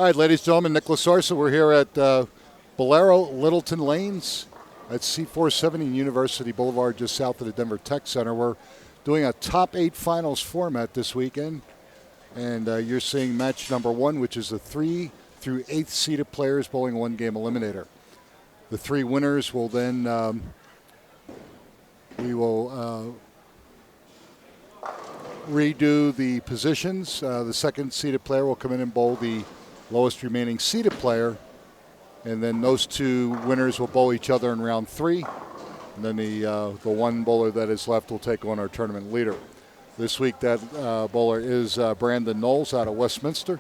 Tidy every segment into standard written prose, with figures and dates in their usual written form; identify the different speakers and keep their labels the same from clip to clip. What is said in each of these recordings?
Speaker 1: All right, ladies and gentlemen, Nicholas Arsa. We're here at Bolero Littleton Lanes at C470 University Boulevard, just south of the Denver Tech Center. We're doing a top 8 finals format this weekend. And you're seeing match number 1, which is the 3 through 8th seeded players bowling 1-game eliminator. The 3 winners will then, we will redo the positions. The 2nd seeded player will come in and bowl the lowest remaining seeded player. And then those 2 winners will bowl each other in round 3. And then the one bowler that is left will take on our tournament leader. This week that bowler is Brandon Knowles out of Westminster.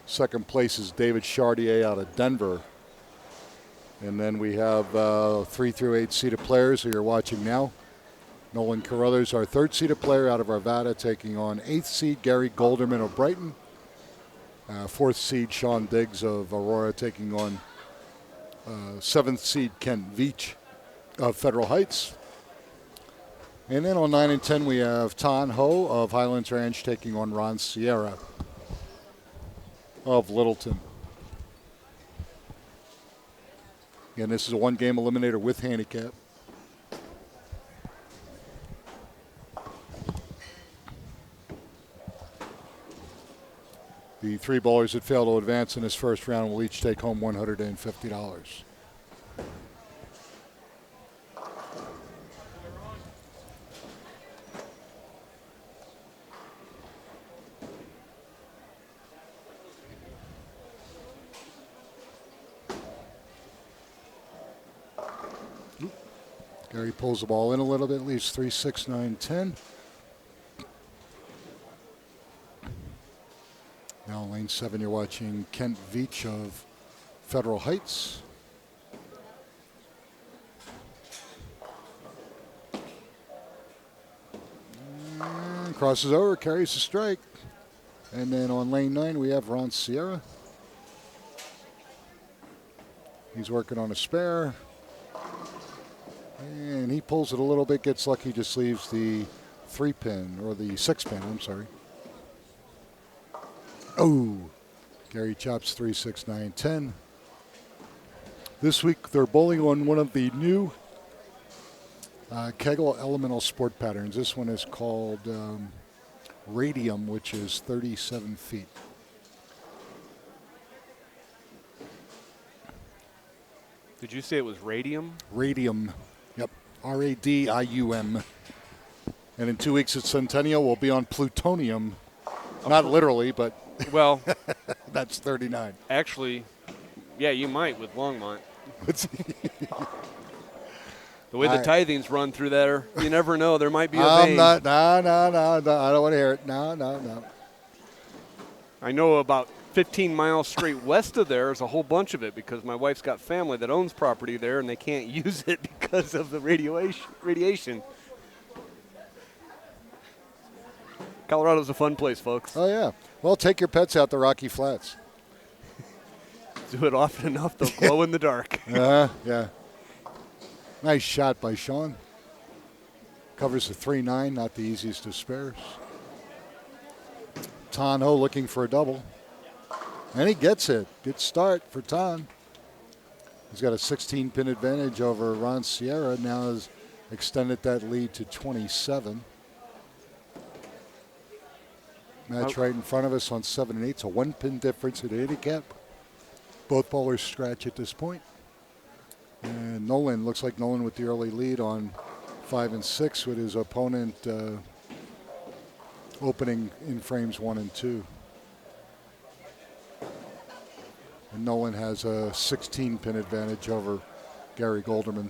Speaker 1: 2nd place is David Chartier out of Denver. And then we have 3 through 8 seeded players who you're watching now. Nolan Carruthers, our 3rd seeded player out of Vite, taking on 8th seed Gary Golderman of Brighton. 4th seed Sean Diggs of Aurora taking on 7th seed Kent Vite of Federal Heights. And then on 9 and 10 we have Tan Ho of Highlands Ranch taking on Ron Sierra of Littleton. Again, this is a 1-game eliminator with handicap. The 3 bowlers that fail to advance in this first round will each take home $150. Gary pulls the ball in a little bit, leaves 3, 6, 9, 10. Now lane 7, you're watching Kent Veach of Federal Heights. And crosses over, carries the strike. And then on lane 9, we have Ron Sierra. He's working on a spare. And he pulls it a little bit, gets lucky, just leaves the 3-pin, or the 6-pin, I'm sorry. Oh, Gary chops 3, 6, 9, 10. This week they're bowling on one of the new Kegel Elemental Sport patterns. This one is called Radium, which is 37 feet.
Speaker 2: Did you say it was radium?
Speaker 1: Radium, yep, R-A-D-I-U-M. And in 2 weeks at Centennial, we'll be on plutonium. Not literally, but
Speaker 2: well,
Speaker 1: that's 39.
Speaker 2: Actually, yeah, you might with Longmont. The way the tithings run through there, you never know. There might be a vein.
Speaker 1: No, I don't want to hear it. No.
Speaker 2: I know about 15 miles straight west of there is a whole bunch of it because my wife's got family that owns property there, and they can't use it because of the radiation. Colorado's a fun place, folks.
Speaker 1: Oh, yeah. Well, take your pets out to Rocky Flats.
Speaker 2: Do it often enough, they'll glow in the dark.
Speaker 1: Yeah. Nice shot by Sean. Covers the 3-9, not the easiest of spares. Tan Ho looking for a double. And he gets it. Good start for Tan. He's got a 16-pin advantage over Ron Sierra. Now has extended that lead to 27. Match right in front of us on 7 and 8. It's a 1-pin difference at handicap. Both bowlers scratch at this point. And Nolan, looks like Nolan with the early lead on 5 and 6 with his opponent opening in frames 1 and 2. And Nolan has a 16-pin advantage over Gary Golderman.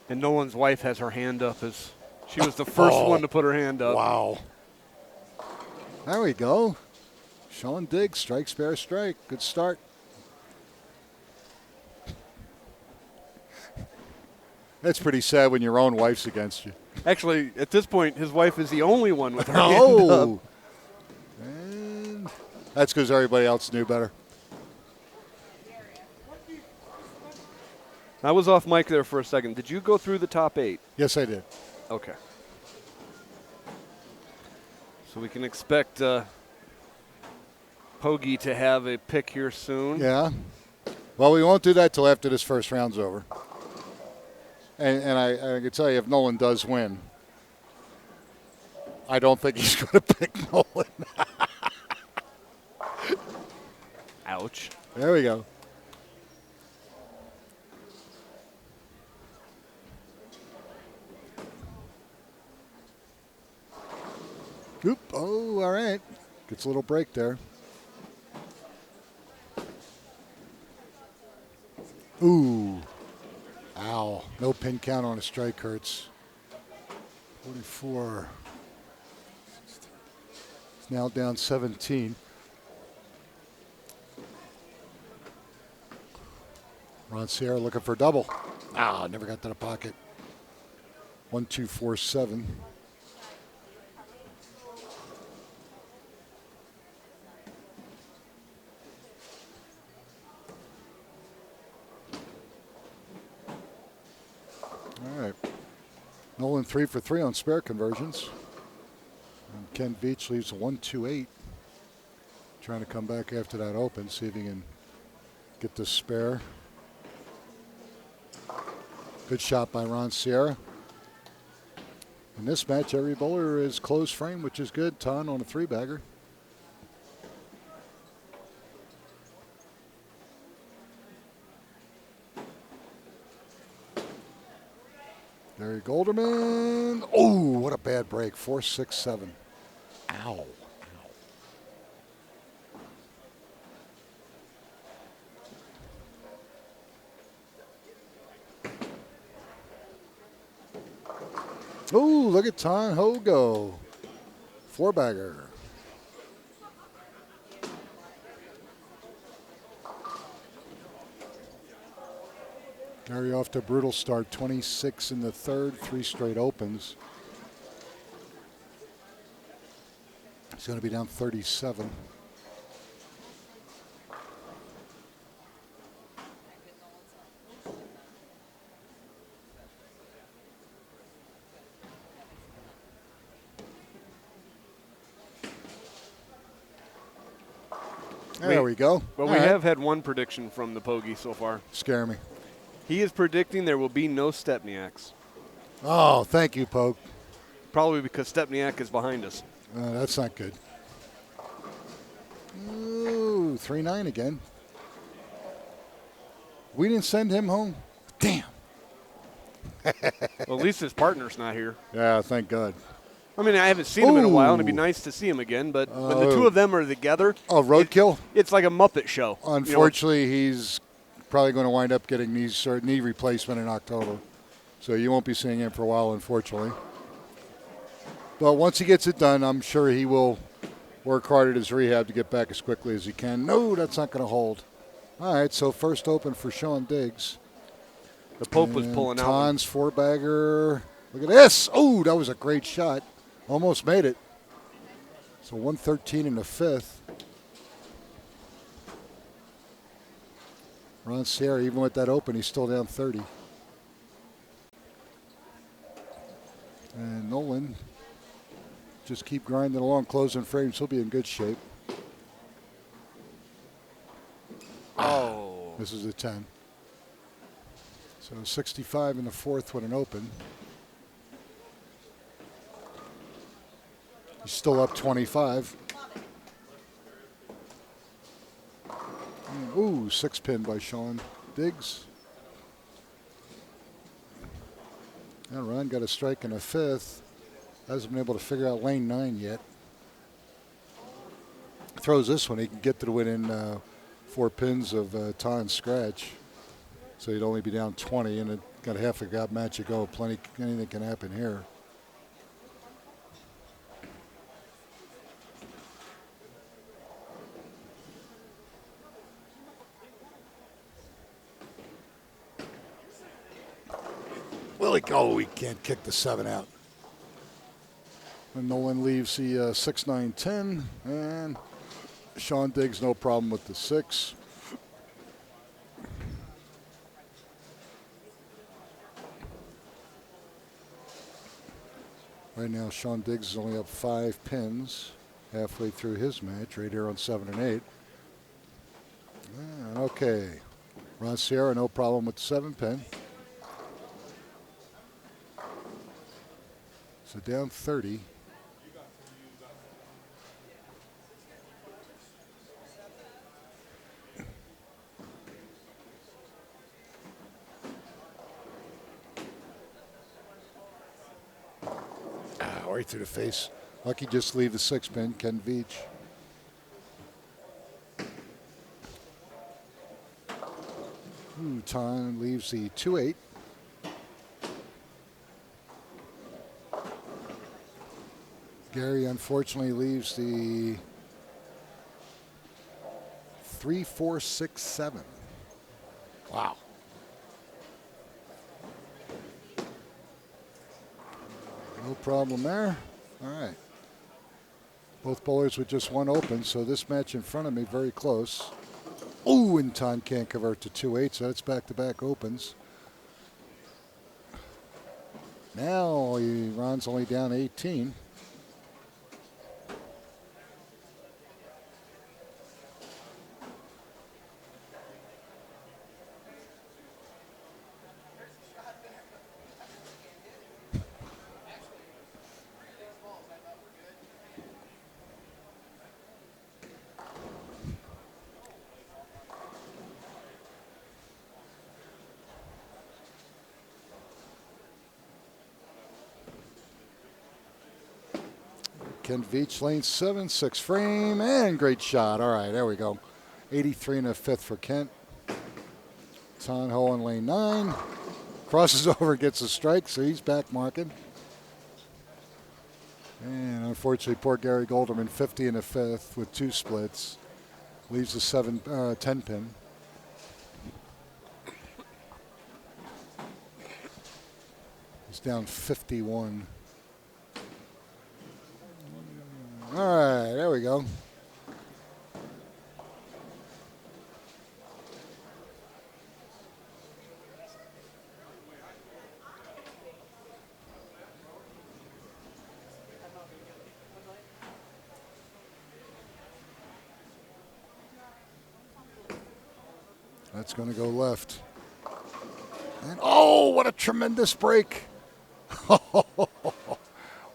Speaker 2: And Nolan's wife has her hand up as she was the first one to put her hand up.
Speaker 1: Wow. There we go. Sean Diggs, strike, spare, strike. Good start. That's pretty sad when your own wife's against you.
Speaker 2: Actually, at this point, his wife is the only one with her hand up.
Speaker 1: And that's because everybody else knew better.
Speaker 2: I was off mic there for a second. Did you go through the top 8?
Speaker 1: Yes, I did.
Speaker 2: Okay. So we can expect Hoagie to have a pick here soon.
Speaker 1: Yeah. Well, we won't do that till after this first round's over. And I can tell you, if Nolan does win, I don't think he's going to pick Nolan.
Speaker 2: Ouch.
Speaker 1: There we go. Oop. Oh, all right. Gets a little break there. Ooh. Ow. No pin count on a strike hurts. 44. It's now down 17. Ron Sierra looking for a double. Ah, never got to the pocket. 1, 2, 4, 7. All right. Nolan 3 for 3 on spare conversions. And Ken Vite leaves a 1, 2, 8. Trying to come back after that open, see if he can get this spare. Good shot by Ron Sierra. In this match, every bowler is close frame, which is good. Ton on a 3-bagger. Gary Golderman. Oh, what a bad break. 4, 6, 7. Ow. Oh, look at Ton Ho go. 4-bagger. Gary off to a brutal start. 26 in the third, 3 straight opens. He's going to be down 37. There we go.
Speaker 2: Well, we have had one prediction from the Pogie so far.
Speaker 1: Scare me.
Speaker 2: He is predicting there will be no Stepniaks.
Speaker 1: Oh, thank you, Pogue.
Speaker 2: Probably because Stepniak is behind us.
Speaker 1: That's not good. Ooh, 3-9 again. We didn't send him home? Damn.
Speaker 2: Well, at least his partner's not here.
Speaker 1: Yeah, thank God.
Speaker 2: I mean, I haven't seen him in a while, and it'd be nice to see him again. But when the two of them are together,
Speaker 1: roadkill.
Speaker 2: It's like a Muppet show.
Speaker 1: Unfortunately, he's probably going to wind up getting knee replacement in October, so you won't be seeing him for a while, unfortunately. But once he gets it done, I'm sure he will work hard at his rehab to get back as quickly as he can. No, that's not going to hold. All right, so first open for Sean Diggs.
Speaker 2: The Pope was pulling out.
Speaker 1: Ton's 4-bagger. Look at this. Oh, that was a great shot. Almost made it. So 113 in the fifth. Ron Sierra, even with that open, he's still down 30. And Nolan, just keep grinding along, closing frames. He'll be in good shape.
Speaker 2: Oh.
Speaker 1: This is a 10. So 65 in the fourth with an open. He's still up 25. Ooh, 6-pin by Sean Diggs. And Ron got a strike in the fifth. Hasn't been able to figure out lane 9 yet. Throws this one, he can get to the within 4 pins of Ton's scratch. So he'd only be down 20, and it got half a god match to go. Anything can happen here. Oh, he can't kick the 7 out. And Nolan leaves the 6, 9, 10. And Sean Diggs, no problem with the 6. Right now, Sean Diggs is only up 5 pins halfway through his match, right here on 7 and 8. Okay. Ron Sierra, no problem with the 7-pin. So down 30. Right through the face. Lucky just leave the 6-pin, Ken Veach. Ton leaves the 2-8. Gary unfortunately leaves the 3-4-6-7. Wow. No problem there. All right. Both bowlers with just one open, so this match in front of me very close. Oh, and Ton can't convert to 2-8, so that's back-to-back opens. Now Ron's only down 18. Ken Veach, lane 7, 6 frame, and great shot. All right, there we go. 83 and a fifth for Kent. Ton Ho in lane 9. Crosses over, gets a strike, so he's back marking. And unfortunately, poor Gary Golderman, 50 and a fifth with 2 splits. Leaves the 10 pin. He's down 51. All right, there we go. That's going to go left. And oh, what a tremendous break.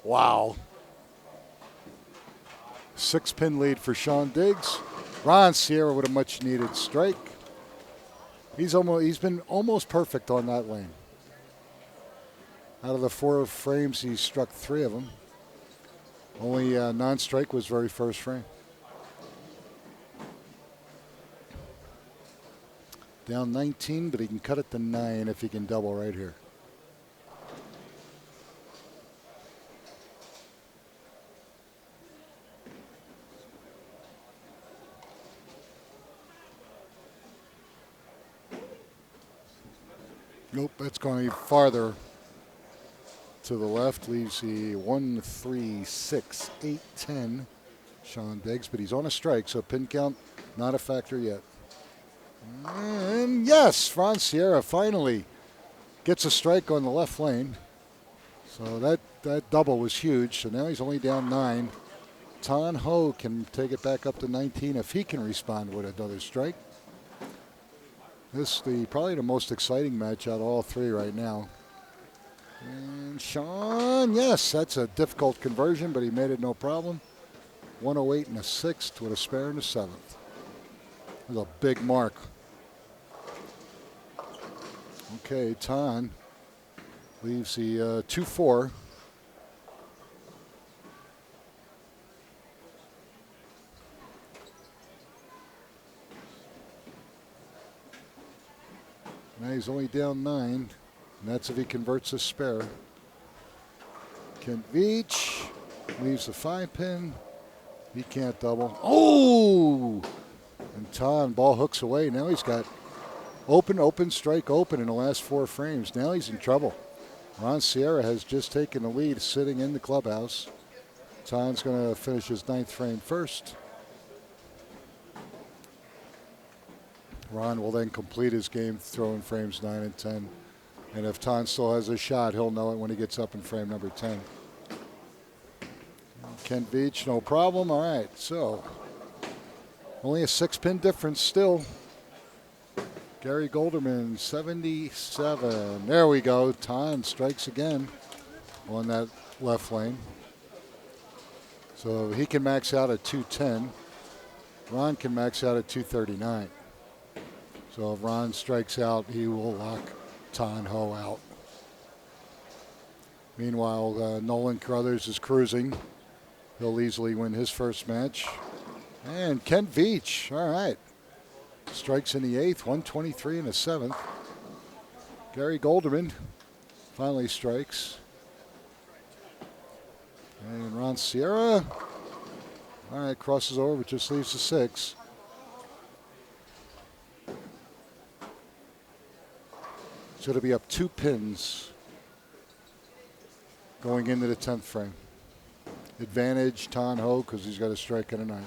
Speaker 1: Wow. 6-pin lead for Sean Diggs. Ron Sierra with a much needed strike. He's been almost perfect on that lane. Out of the 4 frames, he struck 3 of them. Only non-strike was very first frame. Down 19, but he can cut it to 9 if he can double right here. Nope, that's going farther to the left. Leaves the 1, 3, 6, 8, 10. Sean Diggs, but he's on a strike, so pin count not a factor yet. And yes, Ron Sierra finally gets a strike on the left lane. So that double was huge. So now he's only down 9. Ton Ho can take it back up to 19 if he can respond with another strike. This is probably the most exciting match out of all 3 right now. And Sean, yes, that's a difficult conversion, but he made it no problem. 108 and a 6th with a spare in the 7th. That's a big mark. Okay, Ton leaves the 2-4. Now he's only down 9, and that's if he converts a spare. Kent Veach leaves the 5-pin. He can't double. Oh! And Ton, ball hooks away. Now he's got open, strike open in the last 4 frames. Now he's in trouble. Ron Sierra has just taken the lead sitting in the clubhouse. Ton's going to finish his 9th frame first. Ron will then complete his game throwing frames 9 and 10. And if Ton still has a shot, he'll know it when he gets up in frame number 10. Kent Veach, no problem. All right, so only a 6-pin difference still. Gary Golderman, 77. There we go. Ton strikes again on that left lane. So he can max out at 210. Ron can max out at 239. So if Ron strikes out, he will lock Ton Ho out. Meanwhile, Nolan Carruthers is cruising. He'll easily win his first match. And Kent Veach, all right. Strikes in the 8th, 123 in the 7th. Gary Golderman finally strikes. And Ron Sierra, all right, crosses over, but just leaves the 6. So it'll be up 2 pins going into the 10th frame. Advantage Ton Ho because he's got a strike in the 9th.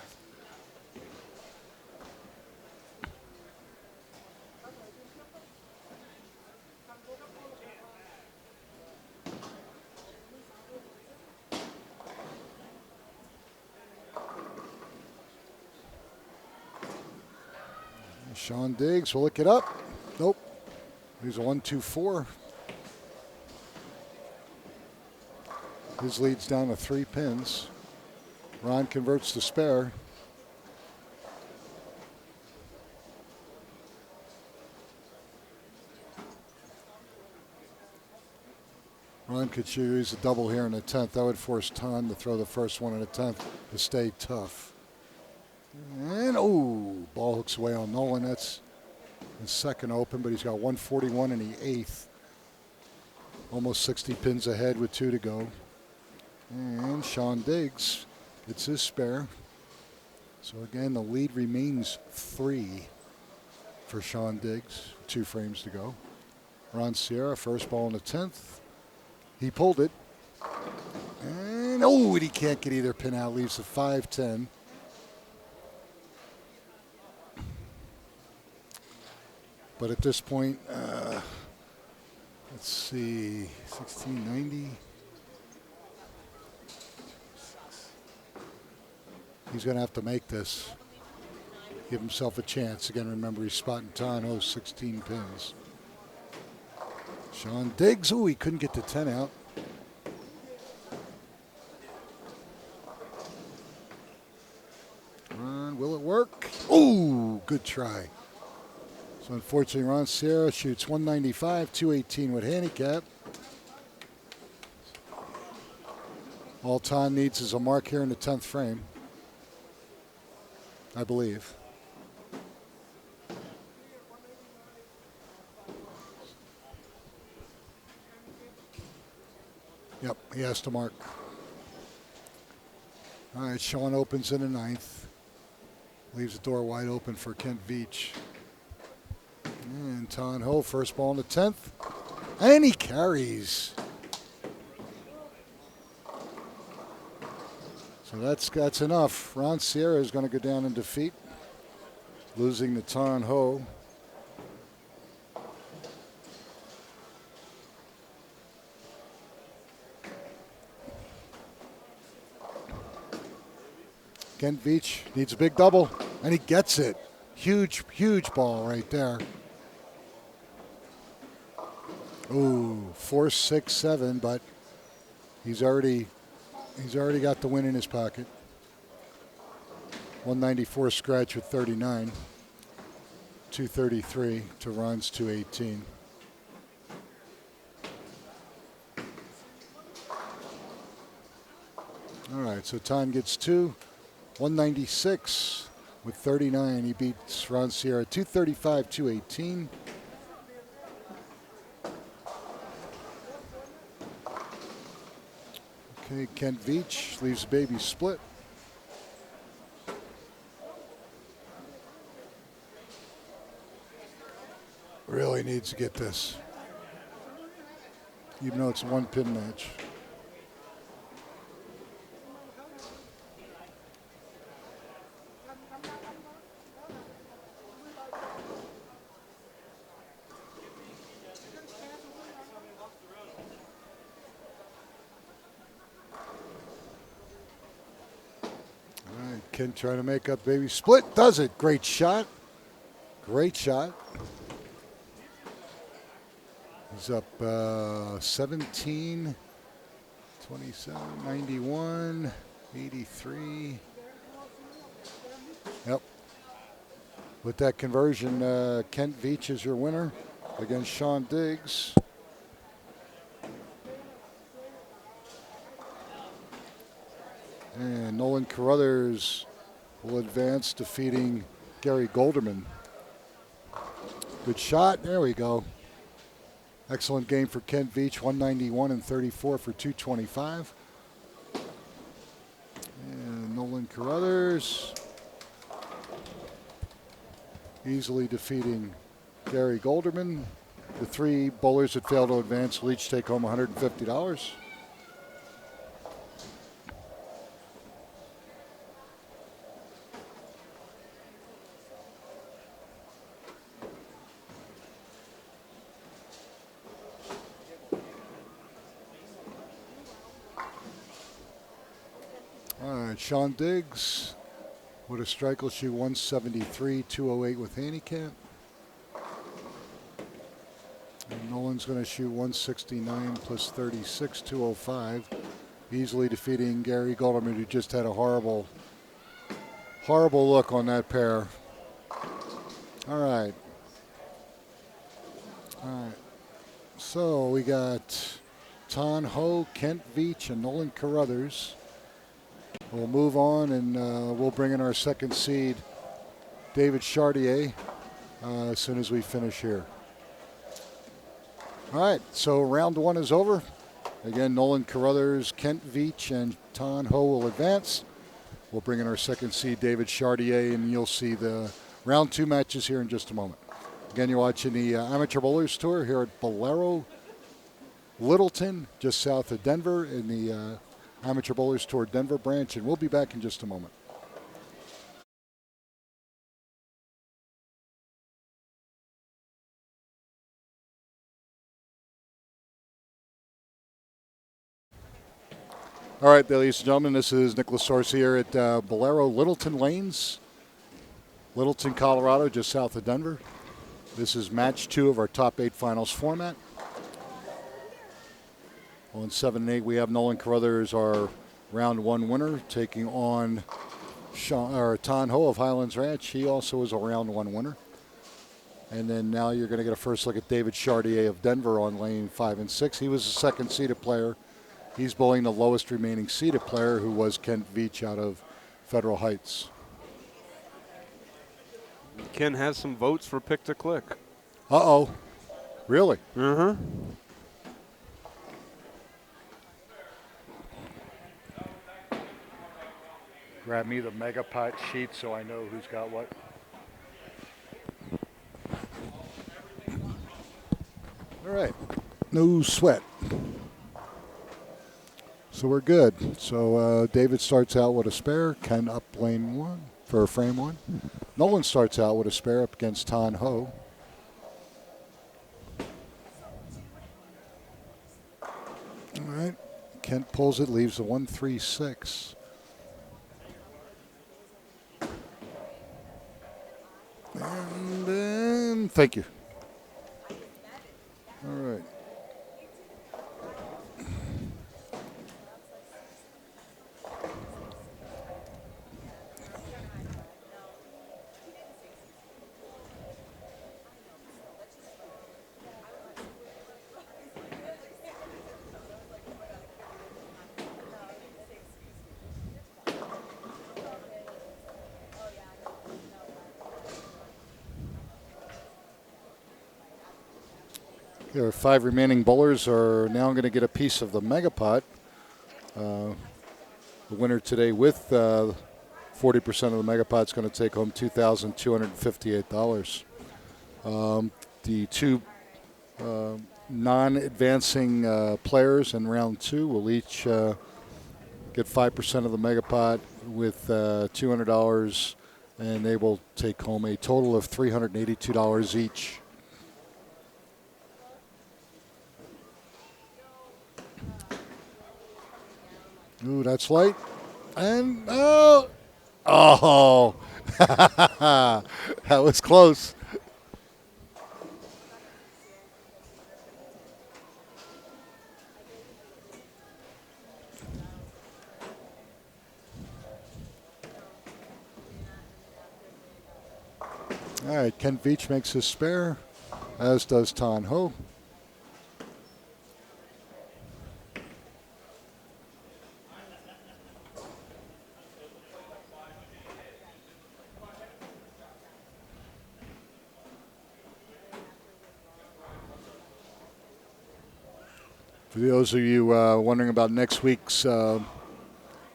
Speaker 1: Sean Diggs will look it up. Nope. He's a 1-2-4. His lead's down to 3 pins. Ron converts to spare. Ron could use a double here in the 10th. That would force Ton to throw the first one in the 10th to stay tough. And, oh, ball hooks away on Nolan. That's his second open, but he's got 141 in the 8th. Almost 60 pins ahead with 2 to go. And Sean Diggs gets his spare. So again, the lead remains 3 for Sean Diggs. 2 frames to go. Ron Sierra, first ball in the 10th. He pulled it. And, oh, he can't get either pin out. Leaves the 5-10. But at this point, let's see, 1690. He's going to have to make this. Give himself a chance. Again, remember, he's spotting Ton Ho, 16 pins. Sean Diggs, oh, he couldn't get the 10 out. Ron, will it work? Oh, good try. So unfortunately, Ron Sierra shoots 195, 218 with handicap. All Ton needs is a mark here in the 10th frame, I believe. Yep, he has to mark. All right, Sean opens in the 9th. Leaves the door wide open for Kent Veach. And Ton Ho, first ball in the 10th. And he carries. So that's enough. Ron Sierra is going to go down in defeat, losing to Ton Ho. Kent Veach needs a big double, and he gets it. Huge, huge ball right there. Ooh, 4, 6, 7, but he's already got the win in his pocket. 194 scratch with 39. 233 to Ron's 218. All right, so Ton gets 2. 196 with 39. He beats Ron Sierra 235, 218. Okay, Kent Veach leaves the baby split. Really needs to get this, even though it's a 1-pin match. Kent trying to make up baby split. Does it. Great shot. Great shot. He's up 17, 27, 91, 83. Yep. With that conversion, Kent Vite is your winner against Sean Diggs. And Nolan Carruthers will advance, defeating Gary Golderman. Good shot. There we go. Excellent game for Kent Vite, 191 and 34 for 225. And Nolan Carruthers easily defeating Gary Golderman. The three bowlers that failed to advance will each take home $150. All right, Sean Diggs with a strike will shoot 173, 208 with handicap. And Nolan's going to shoot 169 plus 36, 205. Easily defeating Gary Golderman, who just had a horrible look on that pair. All right. So we got Tan Ho, Kent Vite, and Nolan Carruthers. We'll move on, and we'll bring in our second seed, David Chartier, as soon as we finish here. All right, so round one is over. Again, Nolan Carruthers, Kent Vite, and Tan Ho will advance. We'll bring in our second seed, David Chartier, and you'll see the round two matches here in just a moment. Again, you're watching the Amateur Bowlers Tour here at Bolero, Littleton, just south of Denver, in the Amateur Bowlers Tour Denver branch, and we'll be back in just a moment. All right, ladies and gentlemen, this is Nicholas Source here at Bolero Littleton Lanes, Littleton, Colorado, just south of Denver. This is match 2 of our top 8 finals format. On 7 and 8, we have Nolan Carruthers, our round 1 winner, taking on Tan Ho of Highlands Ranch. He also is a round 1 winner. And then now you're going to get a first look at David Chartier of Denver on lane 5 and 6. He was a second seeded player. He's bowling the lowest remaining seeded player, who was Kent Vite out of Federal Heights.
Speaker 2: Ken has some votes for pick to click.
Speaker 1: Uh-oh. Really?
Speaker 2: Uh-huh.
Speaker 1: Grab me the Megapot sheet so I know who's got what. All right. No sweat. So we're good. So David starts out with a spare. Ken up lane 1 for frame 1. Nolan starts out with a spare up against Tan Ho. All right. Kent pulls it, leaves the 1-3-6. And then, thank you. All right. Our 5 remaining bowlers are now going to get a piece of the Megapot. The winner today with 40% of the Megapot is going to take home $2,258. The 2 non-advancing players in round 2 will each get 5% of the Megapot with $200, and they will take home a total of $382 each. Ooh, that's light. And, oh, that was close. All right, Ken Veach makes his spare, as does Tan Ho. For those of you wondering about next week's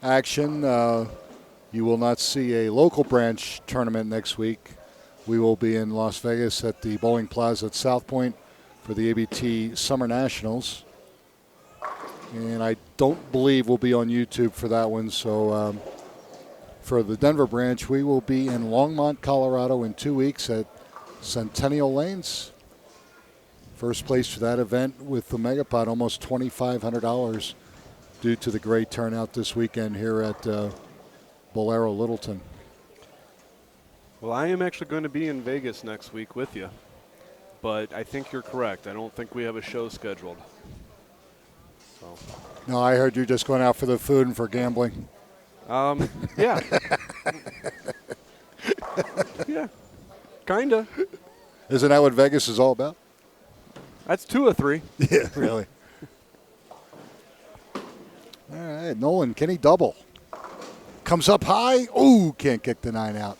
Speaker 1: action, you will not see a local branch tournament next week. We will be in Las Vegas at the Bowling Plaza at South Point for the ABT Summer Nationals. And I don't believe we'll be on YouTube for that one. So for the Denver branch, we will be in Longmont, Colorado in 2 weeks at Centennial Lanes. First place for that event with the Megapod, almost $2,500 due to the great turnout this weekend here at Bolero Littleton.
Speaker 2: Well, I am actually going to be in Vegas next week with you, but I think you're correct. I don't think we have a show scheduled. So.
Speaker 1: No, I heard you're just going out for the food and for gambling.
Speaker 2: Yeah. Yeah, kind of.
Speaker 1: Isn't that what Vegas is all about?
Speaker 2: That's 2 of 3.
Speaker 1: Yeah, really. All right, Nolan, can he double? Comes up high. Ooh, can't kick the 9 out.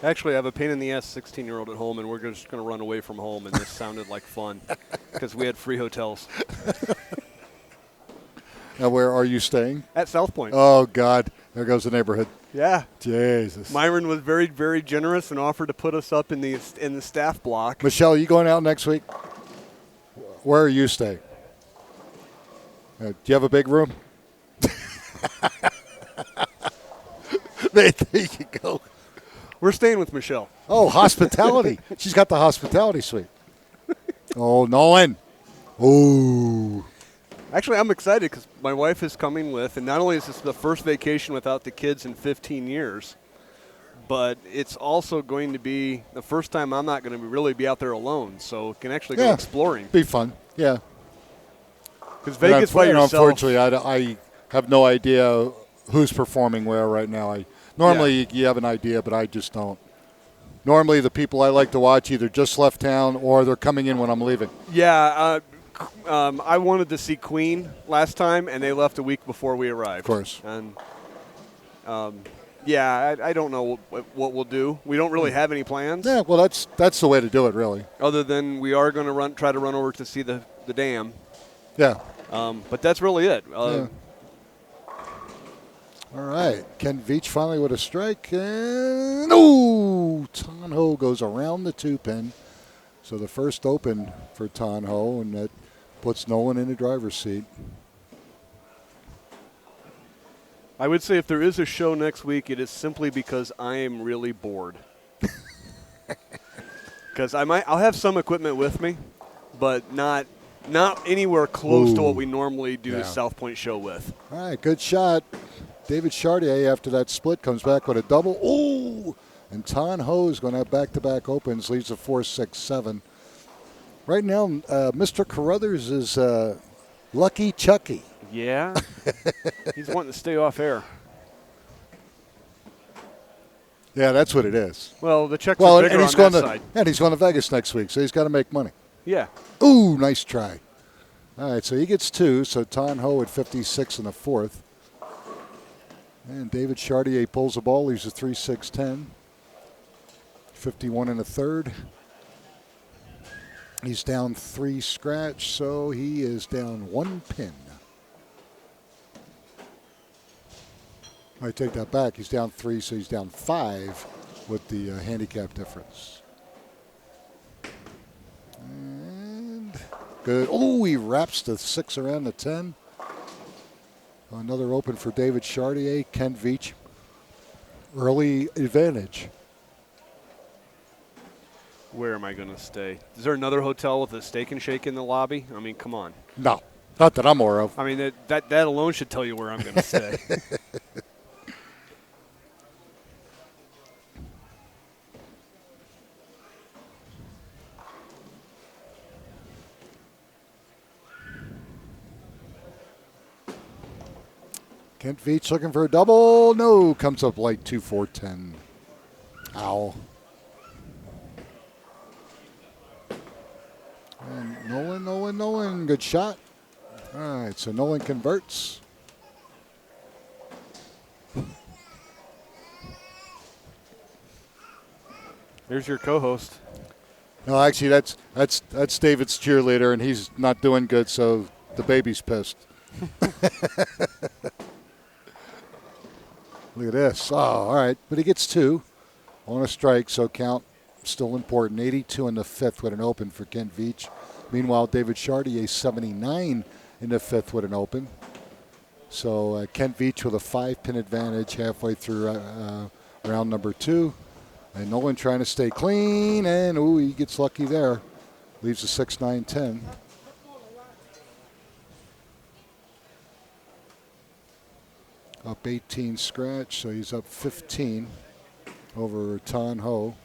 Speaker 2: Actually, I have a pain in the ass 16-year-old at home, and we're just going to run away from home, and this sounded like fun because we had free hotels.
Speaker 1: Now, where are you staying?
Speaker 2: At South Point.
Speaker 1: Oh, God. There goes the neighborhood.
Speaker 2: Yeah.
Speaker 1: Jesus.
Speaker 2: Myron was very, very generous and offered to put us up in the staff block.
Speaker 1: Michelle, are you going out next week? Where are you staying? Do you have a big room? There you go.
Speaker 2: We're staying with Michelle.
Speaker 1: Oh, hospitality. She's got the hospitality suite. Oh, Nolan. Ooh.
Speaker 2: Actually, I'm excited because my wife is coming with, and not only is this the first vacation without the kids in 15 years, but it's also going to be the first time I'm not going to really be out there alone, so can actually go exploring.
Speaker 1: Be fun, yeah.
Speaker 2: Because Vegas by yourself.
Speaker 1: Unfortunately, I have no idea who's performing where right now. Normally you have an idea, but I just don't. Normally the people I like to watch either just left town or they're coming in when I'm leaving.
Speaker 2: Yeah, I wanted to see Queen last time, and they left a week before we arrived.
Speaker 1: Of course.
Speaker 2: And I don't know what we'll do. We don't really have any plans.
Speaker 1: Yeah, well, that's the way to do it, really.
Speaker 2: Other than we are going to try to run over to see the dam.
Speaker 1: Yeah.
Speaker 2: But that's really it.
Speaker 1: Yeah. All right. Ken Veach finally with a strike. And, Tan Ho goes around the 2-pin. So the first open for Tan Ho, and that puts Nolan in the driver's seat.
Speaker 2: I would say if there is a show next week, it is simply because I am really bored. Because I'll have some equipment with me, but not anywhere close to what we normally do the South Point show with.
Speaker 1: All right, good shot. David Chartier, after that split, comes back with a double. Ooh! And Tan Ho is going to have back-to-back opens, leaves a 4-6-7. Right now, Mr. Carruthers is Lucky Chucky.
Speaker 2: Yeah? He's wanting to stay off air.
Speaker 1: Yeah, that's what it is.
Speaker 2: Well, the checks are bigger on that side.
Speaker 1: And he's going to Vegas next week, so he's got to make money.
Speaker 2: Yeah.
Speaker 1: Ooh, nice try. All right, so he gets 2, so Tan Ho at 56 in the 4th. And David Chartier pulls the ball, leaves a 3-6-10. 51 in the 3rd. He's down 3 scratch, so he is down 1 pin. I take that back. He's down 3, so he's down 5 with the handicap difference. And good. Oh, he wraps the 6 around the 10. Another open for David Chartier. Ken Veach. Early advantage.
Speaker 2: Where am I going to stay? Is there another hotel with a steak and shake in the lobby? I mean, come on.
Speaker 1: No, not that I'm aware of.
Speaker 2: I mean, that alone should tell you where I'm going to stay.
Speaker 1: Kent Veach looking for a double. No, comes up light 2-4-10. Ow. Nolan. Good shot. All right, so Nolan converts.
Speaker 2: There's your co-host.
Speaker 1: No, actually, that's David's cheerleader, and he's not doing good, so the baby's pissed. Look at this. Oh, all right, but he gets 2 on a strike, so count still important. 82 in the 5th with an open for Kent Vite. Meanwhile, David Chartier 79 in the 5th with an open. So Kent Vite with a 5-pin advantage halfway through round number 2. And Nolan trying to stay clean, and he gets lucky there. Leaves a 6-9-10. Up 18 scratch, so he's up 15 over Tan Ho.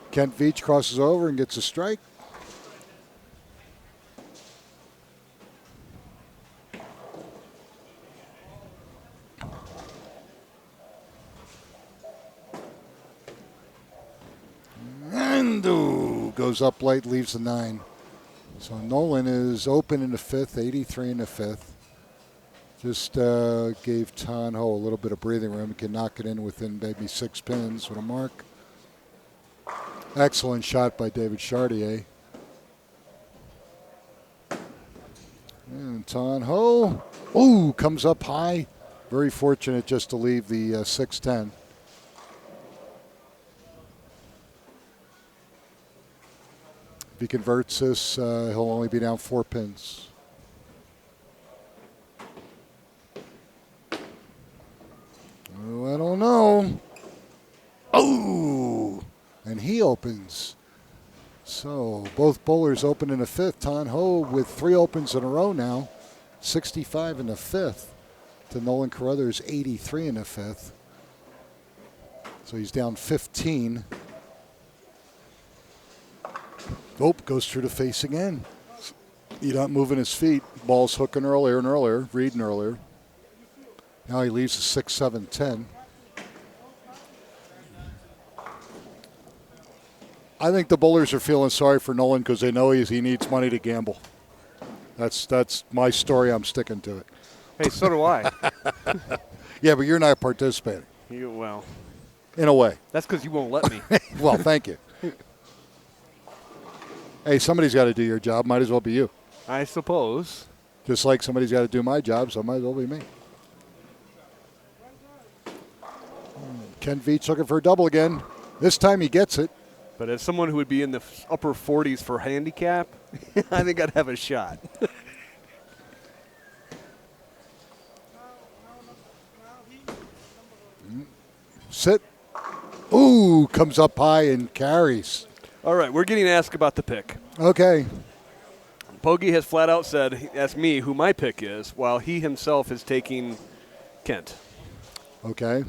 Speaker 1: Kent Vite crosses over and gets a strike. Goes up late, leaves a 9. So Nolan is open in the 5th, 83 in the 5th. Just gave Tan Ho a little bit of breathing room. He can knock it in within maybe 6 pins with a mark. Excellent shot by David Chartier. And Tan Ho, comes up high. Very fortunate just to leave the 6-10. If he converts this, he'll only be down 4 pins. Oh, I don't know. And he opens. So both bowlers open in the 5th. Tan Ho with 3 opens in a row now. 65 in the 5th to Nolan Carruthers, 83 in the 5th. So he's down 15. Goes through the face again. He's not moving his feet. Ball's hooking earlier and earlier, reading earlier. Now he leaves a 6-7-10. I think the bowlers are feeling sorry for Nolan because they know he needs money to gamble. That's my story. I'm sticking to it.
Speaker 2: Hey, so do I.
Speaker 1: Yeah, but you're not participating.
Speaker 2: Well.
Speaker 1: In a way.
Speaker 2: That's because you won't let me.
Speaker 1: Well, thank you. Hey, somebody's got to do your job. Might as well be you.
Speaker 2: I suppose.
Speaker 1: Just like somebody's got to do my job, so it might as well be me. Ken Vite looking for a double again. This time he gets it.
Speaker 2: But as someone who would be in the upper 40s for handicap, I think I'd have a shot.
Speaker 1: Sit. Ooh, comes up high and carries.
Speaker 2: All right, we're getting asked about the pick.
Speaker 1: Okay.
Speaker 2: Poggi has flat out said, ask me who my pick is, while he himself is taking Kent.
Speaker 1: Okay.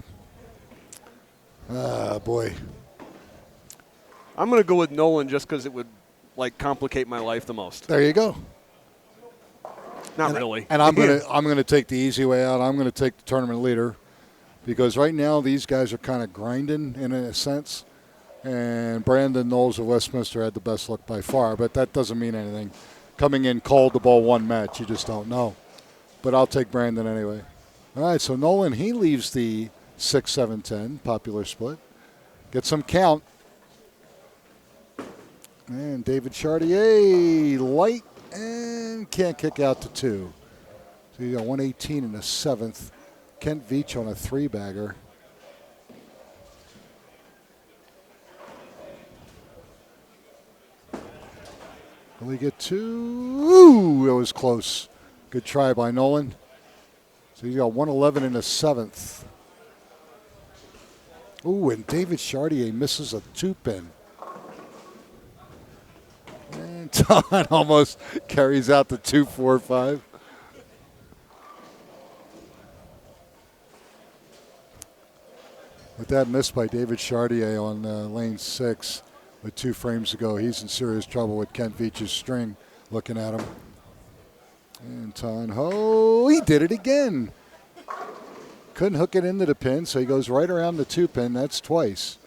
Speaker 1: Ah, boy.
Speaker 2: I'm going to go with Nolan just because it would, complicate my life the most.
Speaker 1: There you go.
Speaker 2: Not really.
Speaker 1: And I'm gonna take the easy way out. I'm going to take the tournament leader because right now these guys are kind of grinding in a sense. And Brandon Knowles of Westminster had the best luck by far, but that doesn't mean anything. Coming in cold to bowl one match, you just don't know. But I'll take Brandon anyway. All right, so Nolan, he leaves the 6-7-10 popular split. Get some count. And David Chartier, light, and can't kick out to 2. So you got 118 in the 7th. Kent Vite on a 3-bagger. Will he get 2? Ooh, it was close. Good try by Nolan. So he's got 111 in the 7th. Ooh, and David Chartier misses a 2-pin. And Todd almost carries out the 2-4-5. With that miss by David Chartier on lane 6 with 2 frames to go, he's in serious trouble with Kent Vite's string looking at him. And Tan Ho, he did it again. Couldn't hook it into the pin, so he goes right around the 2-pin. That's twice.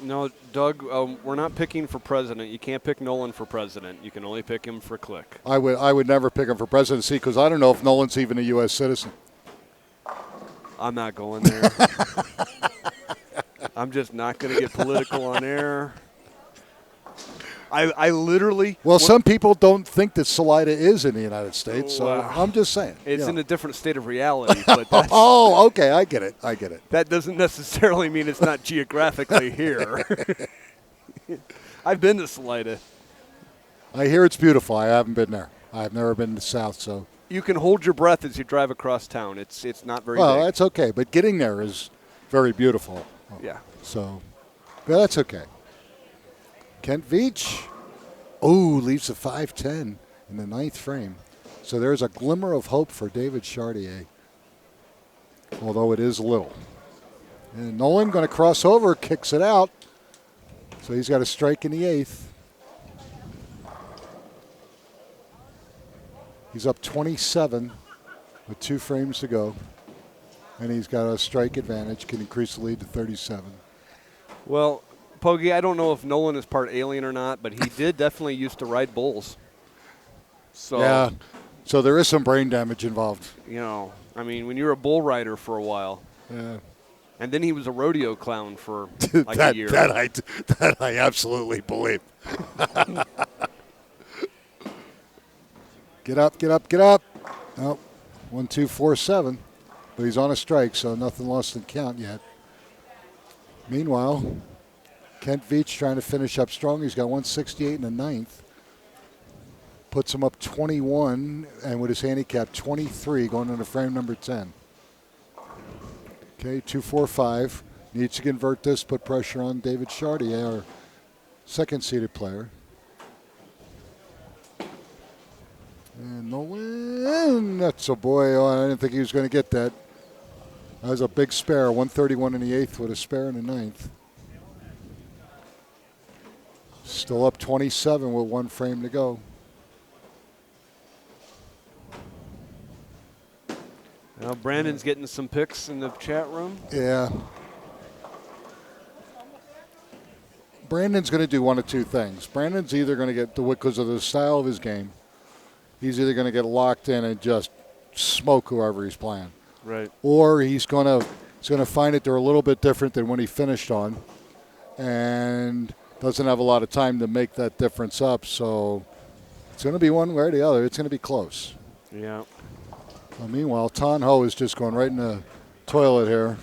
Speaker 2: No, Doug, we're not picking for president. You can't pick Nolan for president. You can only pick him for click.
Speaker 1: I would never pick him for presidency because I don't know if Nolan's even a U.S. citizen.
Speaker 2: I'm not going there. I'm just not going to get political on air. I literally.
Speaker 1: Well, some people don't think that Salida is in the United States, so I'm just saying.
Speaker 2: It's in a different state of reality. But
Speaker 1: oh, okay, I get it.
Speaker 2: That doesn't necessarily mean it's not geographically here. I've been to Salida.
Speaker 1: I hear it's beautiful. I haven't been there. I've never been to the South, so.
Speaker 2: You can hold your breath as you drive across town. It's not very
Speaker 1: Well,
Speaker 2: big.
Speaker 1: that's okay, but getting there is very beautiful.
Speaker 2: Yeah.
Speaker 1: So, but that's okay. Kent Veach, leaves a 5-10 in the 9th frame. So there's a glimmer of hope for David Chartier, although it is little. And Nolan going to cross over, kicks it out. So he's got a strike in the 8th. He's up 27 with 2 frames to go. And he's got a strike advantage, can increase the lead to 37.
Speaker 2: Well, Pogie, I don't know if Nolan is part alien or not, but he did definitely used to ride bulls. So
Speaker 1: yeah, so there is some brain damage involved.
Speaker 2: I mean, when you're a bull rider for a while.
Speaker 1: Yeah.
Speaker 2: And then he was a rodeo clown for like a year.
Speaker 1: That I absolutely believe. Get up. Oh, 1, 2, 4, 7. But he's on a strike, so nothing lost in count yet. Meanwhile, Kent Veach trying to finish up strong. He's got 168 in the 9th. Puts him up 21, and with his handicap 23 going into frame number 10. Okay, 2-4-5. Needs to convert this, put pressure on David Chartier, our second-seeded player. And Nolan, that's a boy. Oh, I didn't think he was going to get that. That was a big spare, 131 in the 8th with a spare in the 9th. Still up 27 with 1 frame to go.
Speaker 2: Now Brandon's getting some picks in the chat room.
Speaker 1: Yeah. Brandon's going to do one of two things. Brandon's either going to get, because of the style of his game, he's either going to get locked in and just smoke whoever he's playing.
Speaker 2: Right.
Speaker 1: Or he's going to find it they're a little bit different than when he finished on and doesn't have a lot of time to make that difference up. So it's going to be one way or the other. It's going to be close.
Speaker 2: Yeah.
Speaker 1: Well, meanwhile, Tan Ho is just going right in the toilet here.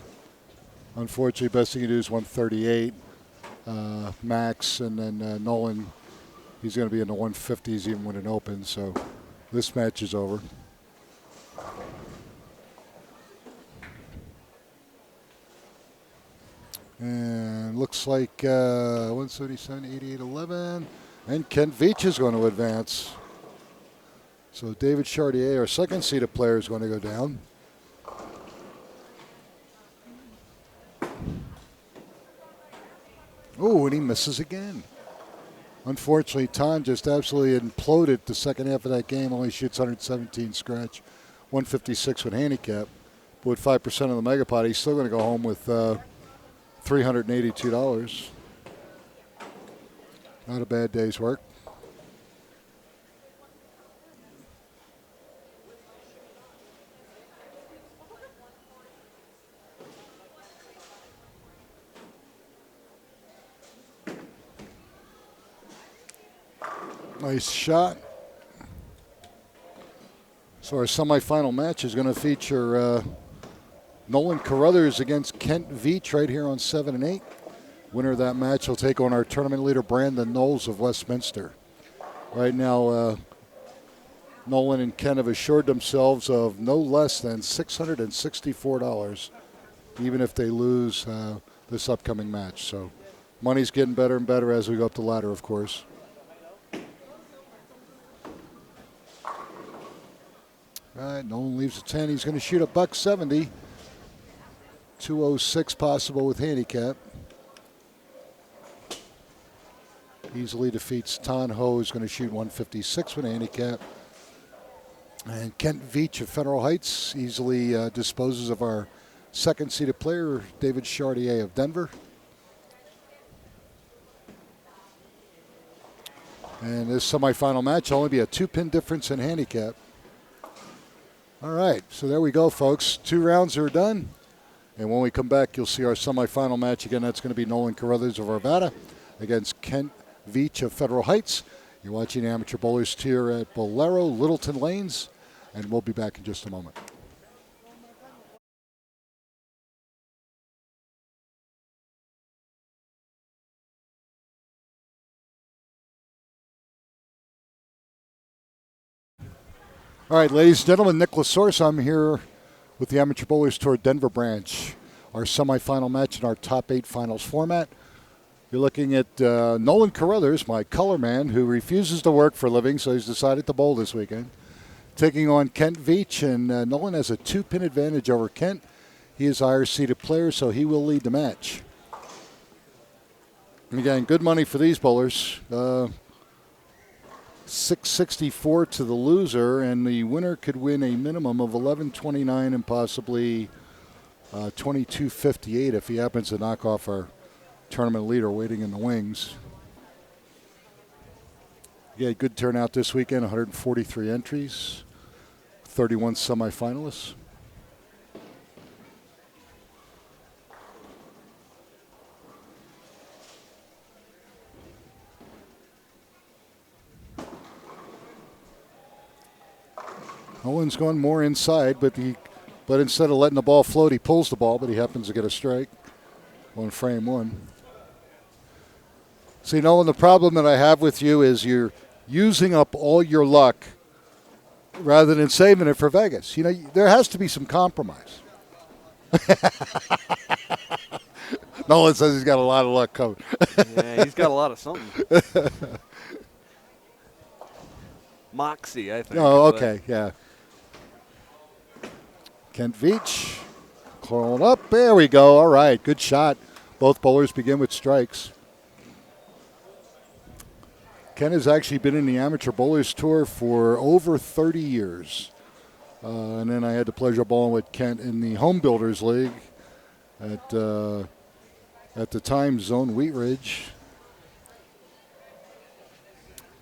Speaker 1: Unfortunately, best thing you do is 138 max, and then Nolan, he's going to be in the 150s even when it opens. So this match is over. And looks like 177, 88, 11. And Kent Veach is going to advance. So David Chartier, our second-seeded player, is going to go down. Oh, and he misses again. Unfortunately, Tan just absolutely imploded the second half of that game. Only shoots 117 scratch, 156 with handicap. But with 5% of the megapot, he's still going to go home with $382. Not a bad day's work. Nice shot. So our semifinal match is going to feature Nolan Carruthers against Kent Veach right here on 7 and 8. Winner of that match will take on our tournament leader Brandon Knowles of Westminster. Right now, Nolan and Kent have assured themselves of no less than $664, even if they lose this upcoming match. So money's getting better and better as we go up the ladder, of course. All right, Nolan leaves a 10. He's going to shoot a $170. 206 possible with handicap. Easily defeats Tan Ho, who's going to shoot 156 with handicap. And Kent Veach of Federal Heights easily disposes of our second-seeded player, David Chartier of Denver. And this semifinal match will only be a 2-pin difference in handicap. All right, so there we go, folks. 2 rounds are done. And when we come back, you'll see our semifinal match again. That's going to be Nolan Carruthers of Arvada against Kent Vite of Federal Heights. You're watching Amateur Bowlers here at Bolero, Littleton Lanes, and we'll be back in just a moment. All right, ladies and gentlemen, Nick LaSource. I'm here with the Amateur Bowlers Tour Denver branch. Our semifinal match in our top 8 finals format. You're looking at Nolan Carruthers, my color man, who refuses to work for a living, so he's decided to bowl this weekend. Taking on Kent Vite, and Nolan has a 2-pin advantage over Kent. He is higher seeded player, so he will lead the match. And again, good money for these bowlers. $664 to the loser, and the winner could win a minimum of $11.29 and possibly $22.58 if he happens to knock off our tournament leader waiting in the wings. Yeah, good turnout this weekend, 143 entries, 31 semifinalists. Nolan's going more inside, but instead of letting the ball float, he pulls the ball, but he happens to get a strike on frame 1. See, Nolan, the problem that I have with you is you're using up all your luck rather than saving it for Vegas. You know, there has to be some compromise. Nolan says he's got a lot of luck coming.
Speaker 2: Yeah, he's got a lot of something. Moxie, I think.
Speaker 1: Oh, okay, yeah. Kent Vite, crawling up. There we go. All right, good shot. Both bowlers begin with strikes. Ken has actually been in the Amateur Bowlers Tour for over 30 years. And then I had the pleasure of bowling with Kent in the Home Builders League at the time Zone Wheat Ridge.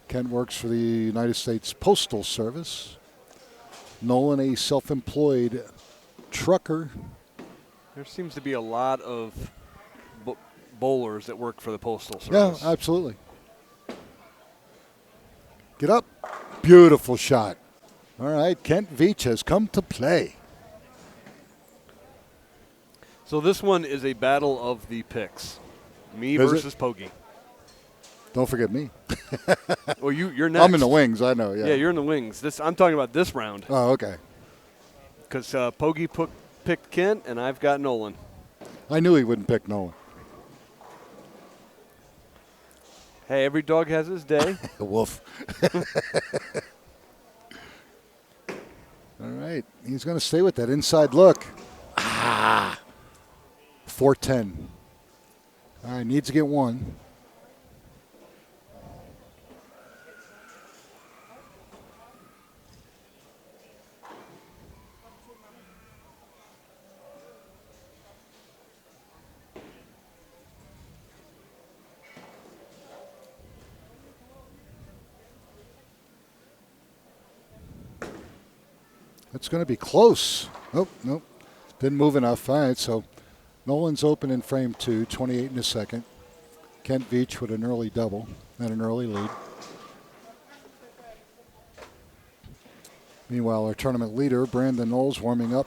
Speaker 1: Kent works for the United States Postal Service. Nolan, a self-employed trucker.
Speaker 2: There seems to be a lot of bowlers that work for the Postal Service.
Speaker 1: Yeah, absolutely. Get up. Beautiful shot. All right, Kent Vite has come to play.
Speaker 2: So this one is a battle of the picks. Me
Speaker 1: Is
Speaker 2: versus Pogie.
Speaker 1: Don't forget me.
Speaker 2: Well, you're next.
Speaker 1: I'm in the wings, I know, yeah.
Speaker 2: Yeah, you're in the wings. I'm talking about this round.
Speaker 1: Oh, okay.
Speaker 2: Because Pogie picked Kent, and I've got Nolan.
Speaker 1: I knew he wouldn't pick Nolan.
Speaker 2: Hey, every dog has his day.
Speaker 1: Woof. All right, he's going to stay with that inside look. 410. All right, needs to get 1. It's going to be close. Nope. Didn't move enough. All right, so Nolan's open in frame 2, 28 in a second. Kent Vite with an early double and an early lead. Meanwhile, our tournament leader, Brandon Knowles, warming up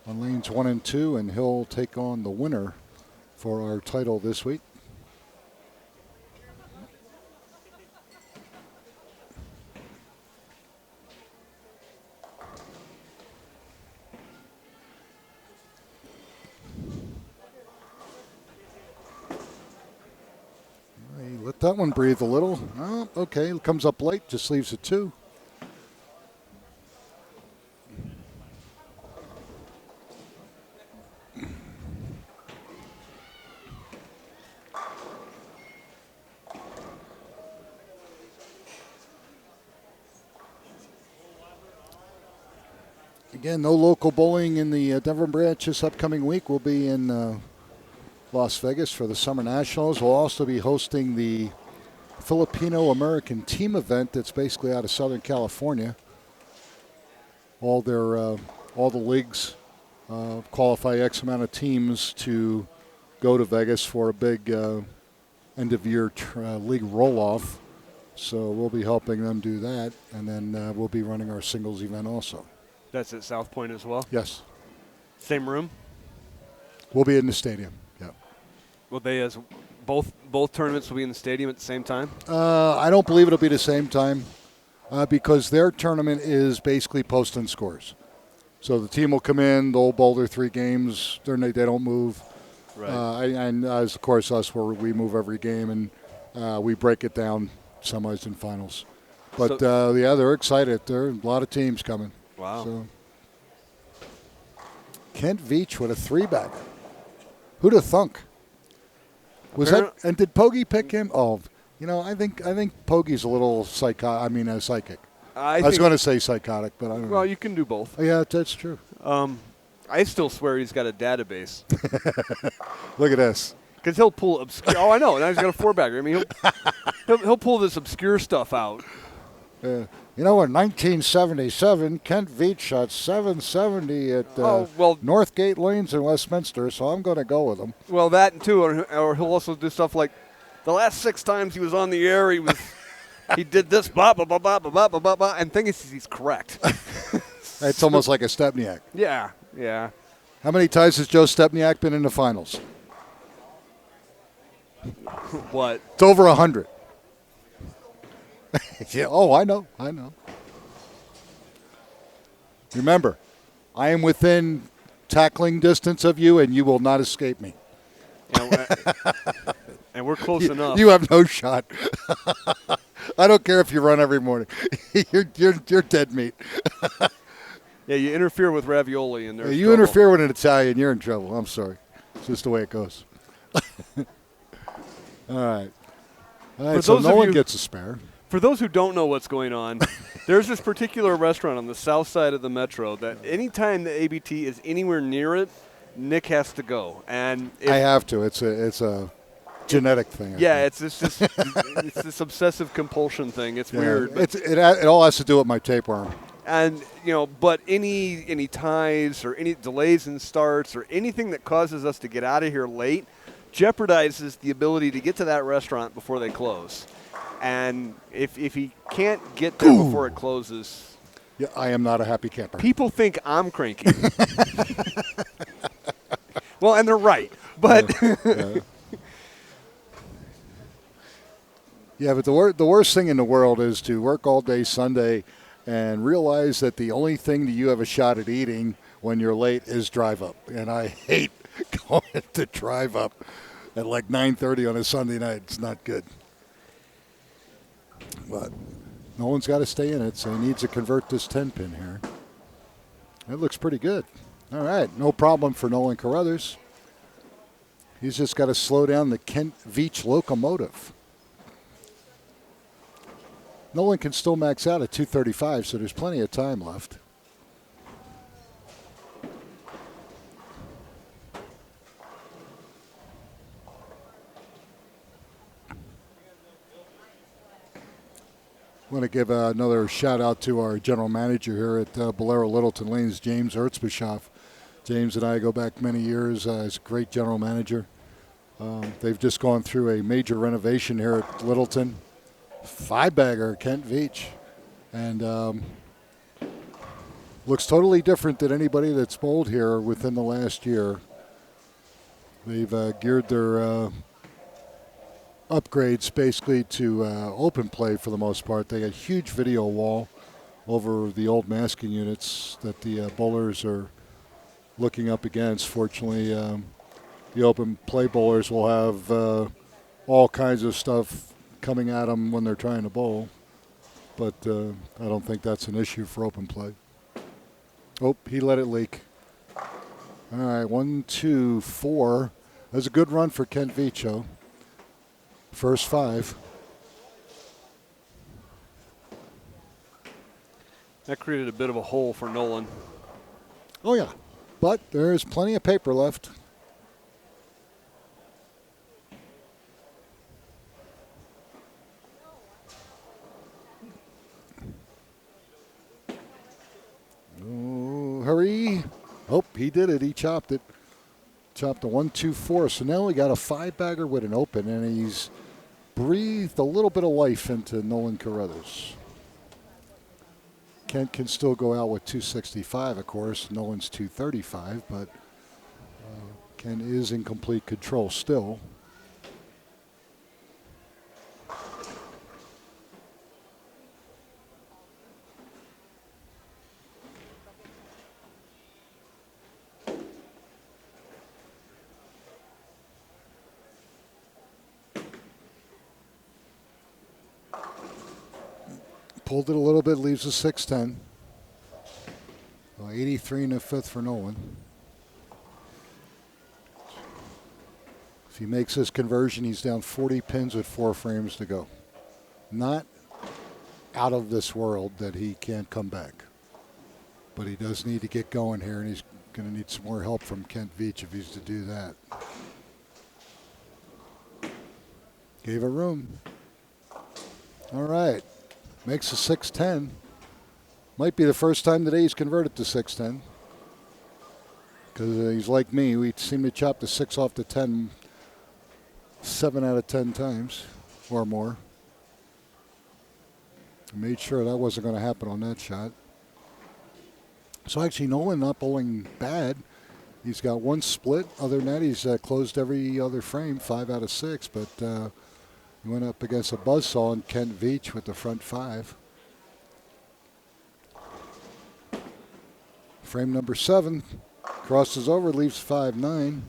Speaker 1: on lanes 1 and 2, and he'll take on the winner for our title this week. Let that one breathe a little. Oh, okay, comes up late, just leaves it 2. Again, no local bowling in the Denver branch this upcoming week. We'll be in Las Vegas for the Summer Nationals. We'll also be hosting the Filipino-American team event that's basically out of Southern California. All the leagues qualify X amount of teams to go to Vegas for a big end-of-year league roll-off. So we'll be helping them do that, and then we'll be running our singles event also.
Speaker 2: That's at South Point as well?
Speaker 1: Yes.
Speaker 2: Same room?
Speaker 1: We'll be in the stadium, yeah.
Speaker 2: Will they, as both tournaments will be in the stadium at the same time?
Speaker 1: I don't believe it'll be the same time because their tournament is basically post and scores. So the team will come in, they'll bowl their 3 games, they don't move.
Speaker 2: Right.
Speaker 1: And as, of course, us, where we move every game, and we break it down, semis and finals. But, yeah, they're excited. There are a lot of teams coming.
Speaker 2: Wow. So.
Speaker 1: Kent Veach with a 3-bagger. Who'd have thunk? And did Pogge pick him? Oh, I think Pogge's a little psychic. I was going to say psychotic, but I don't know.
Speaker 2: Well, you can do both.
Speaker 1: Yeah, that's true.
Speaker 2: I still swear he's got a database.
Speaker 1: Look at this.
Speaker 2: Because he'll pull obscure. Oh, I know. Now he's got a 4-bagger. I mean, he'll pull this obscure stuff out.
Speaker 1: In 1977, Kent Veach shot 770 at Northgate Lanes in Westminster, so I'm going to go with him.
Speaker 2: Well, that too, or he'll also do stuff like the last 6 times he was on the air, he did this, blah, blah, blah, blah, blah, blah, blah, blah, and thinks he's correct.
Speaker 1: It's almost like a Stepniak.
Speaker 2: Yeah, yeah.
Speaker 1: How many times has Joe Stepniak been in the finals?
Speaker 2: What?
Speaker 1: It's over 100. Yeah. Oh, I know. Remember, I am within tackling distance of you, and you will not escape me.
Speaker 2: And we're close enough.
Speaker 1: You have no shot. I don't care if you run every morning. You're dead meat.
Speaker 2: Yeah, you interfere with ravioli, and there's
Speaker 1: you
Speaker 2: trouble.
Speaker 1: Interfere with an Italian, you're in trouble. I'm sorry. It's just the way it goes. All right. So Nolan gets a spare.
Speaker 2: For those who don't know what's going on, there's this particular restaurant on the south side of the metro that anytime the ABT is anywhere near it, Nick has to go. And
Speaker 1: I have to. It's a genetic thing.
Speaker 2: Yeah, it's this obsessive compulsion thing. It's weird.
Speaker 1: It all has to do with my tapeworm.
Speaker 2: And but any ties or any delays in starts or anything that causes us to get out of here late jeopardizes the ability to get to that restaurant before they close. And if he can't get there before it closes,
Speaker 1: yeah, I am not a happy camper.
Speaker 2: People think I'm cranky. Well, and they're right, but
Speaker 1: yeah, but the worst thing in the world is to work all day Sunday and realize that the only thing that you have a shot at eating when you're late is drive up, and I hate going to drive up at like 9:30 on a Sunday night. It's not good. But Nolan's got to stay in it, so he needs to convert this 10-pin here. That looks pretty good. All right, no problem for Nolan Carruthers. He's just got to slow down the Kent Veach locomotive. Nolan can still max out at 235, so there's plenty of time left. I want to give another shout out to our general manager here at Bolero Littleton Lanes, James Ertzbischoff. James and I go back many years. He's a great general manager. They've just gone through a major renovation here at Littleton. 5-bagger, Kent Veach. And looks totally different than anybody that's bowled here within the last year. They've geared their upgrades basically to open play for the most part. They got a huge video wall over the old masking units that the bowlers are looking up against. Fortunately, the open play bowlers will have all kinds of stuff coming at them when they're trying to bowl, but I don't think that's an issue for open play. Oh, he let it leak. All right, 1, 2, 4. That's a good run for Kent Veach. First 5.
Speaker 2: That created a bit of a hole for Nolan.
Speaker 1: Oh, yeah. But there's plenty of paper left. hurry. Oh, he did it. He chopped it. Chopped a 1-2-4. So now we got a 5-bagger with an open, and he's breathed a little bit of life into Nolan Carruthers. Kent can still go out with 265, of course. Nolan's 235, but Kent is in complete control still. Pulled it a little bit, leaves a 610. Well, 83 in the fifth for Nolan. If he makes this conversion, he's down 40 pins with 4 frames to go. Not out of this world that he can't come back. But he does need to get going here, and he's going to need some more help from Kent Vite if he's to do that. Gave it room. All right. Makes a 610. Might be the first time today he's converted to 610. Because he's like me. We seem to chop the 6 off the 10 7 out of 10 times or more. Made sure that wasn't going to happen on that shot. So actually Nolan not bowling bad. He's got 1 split. Other than that, he's closed every other frame, 5 out of 6. But he went up against a buzzsaw and Kent Vite with the front 5. Frame number 7 crosses over, leaves 5-9.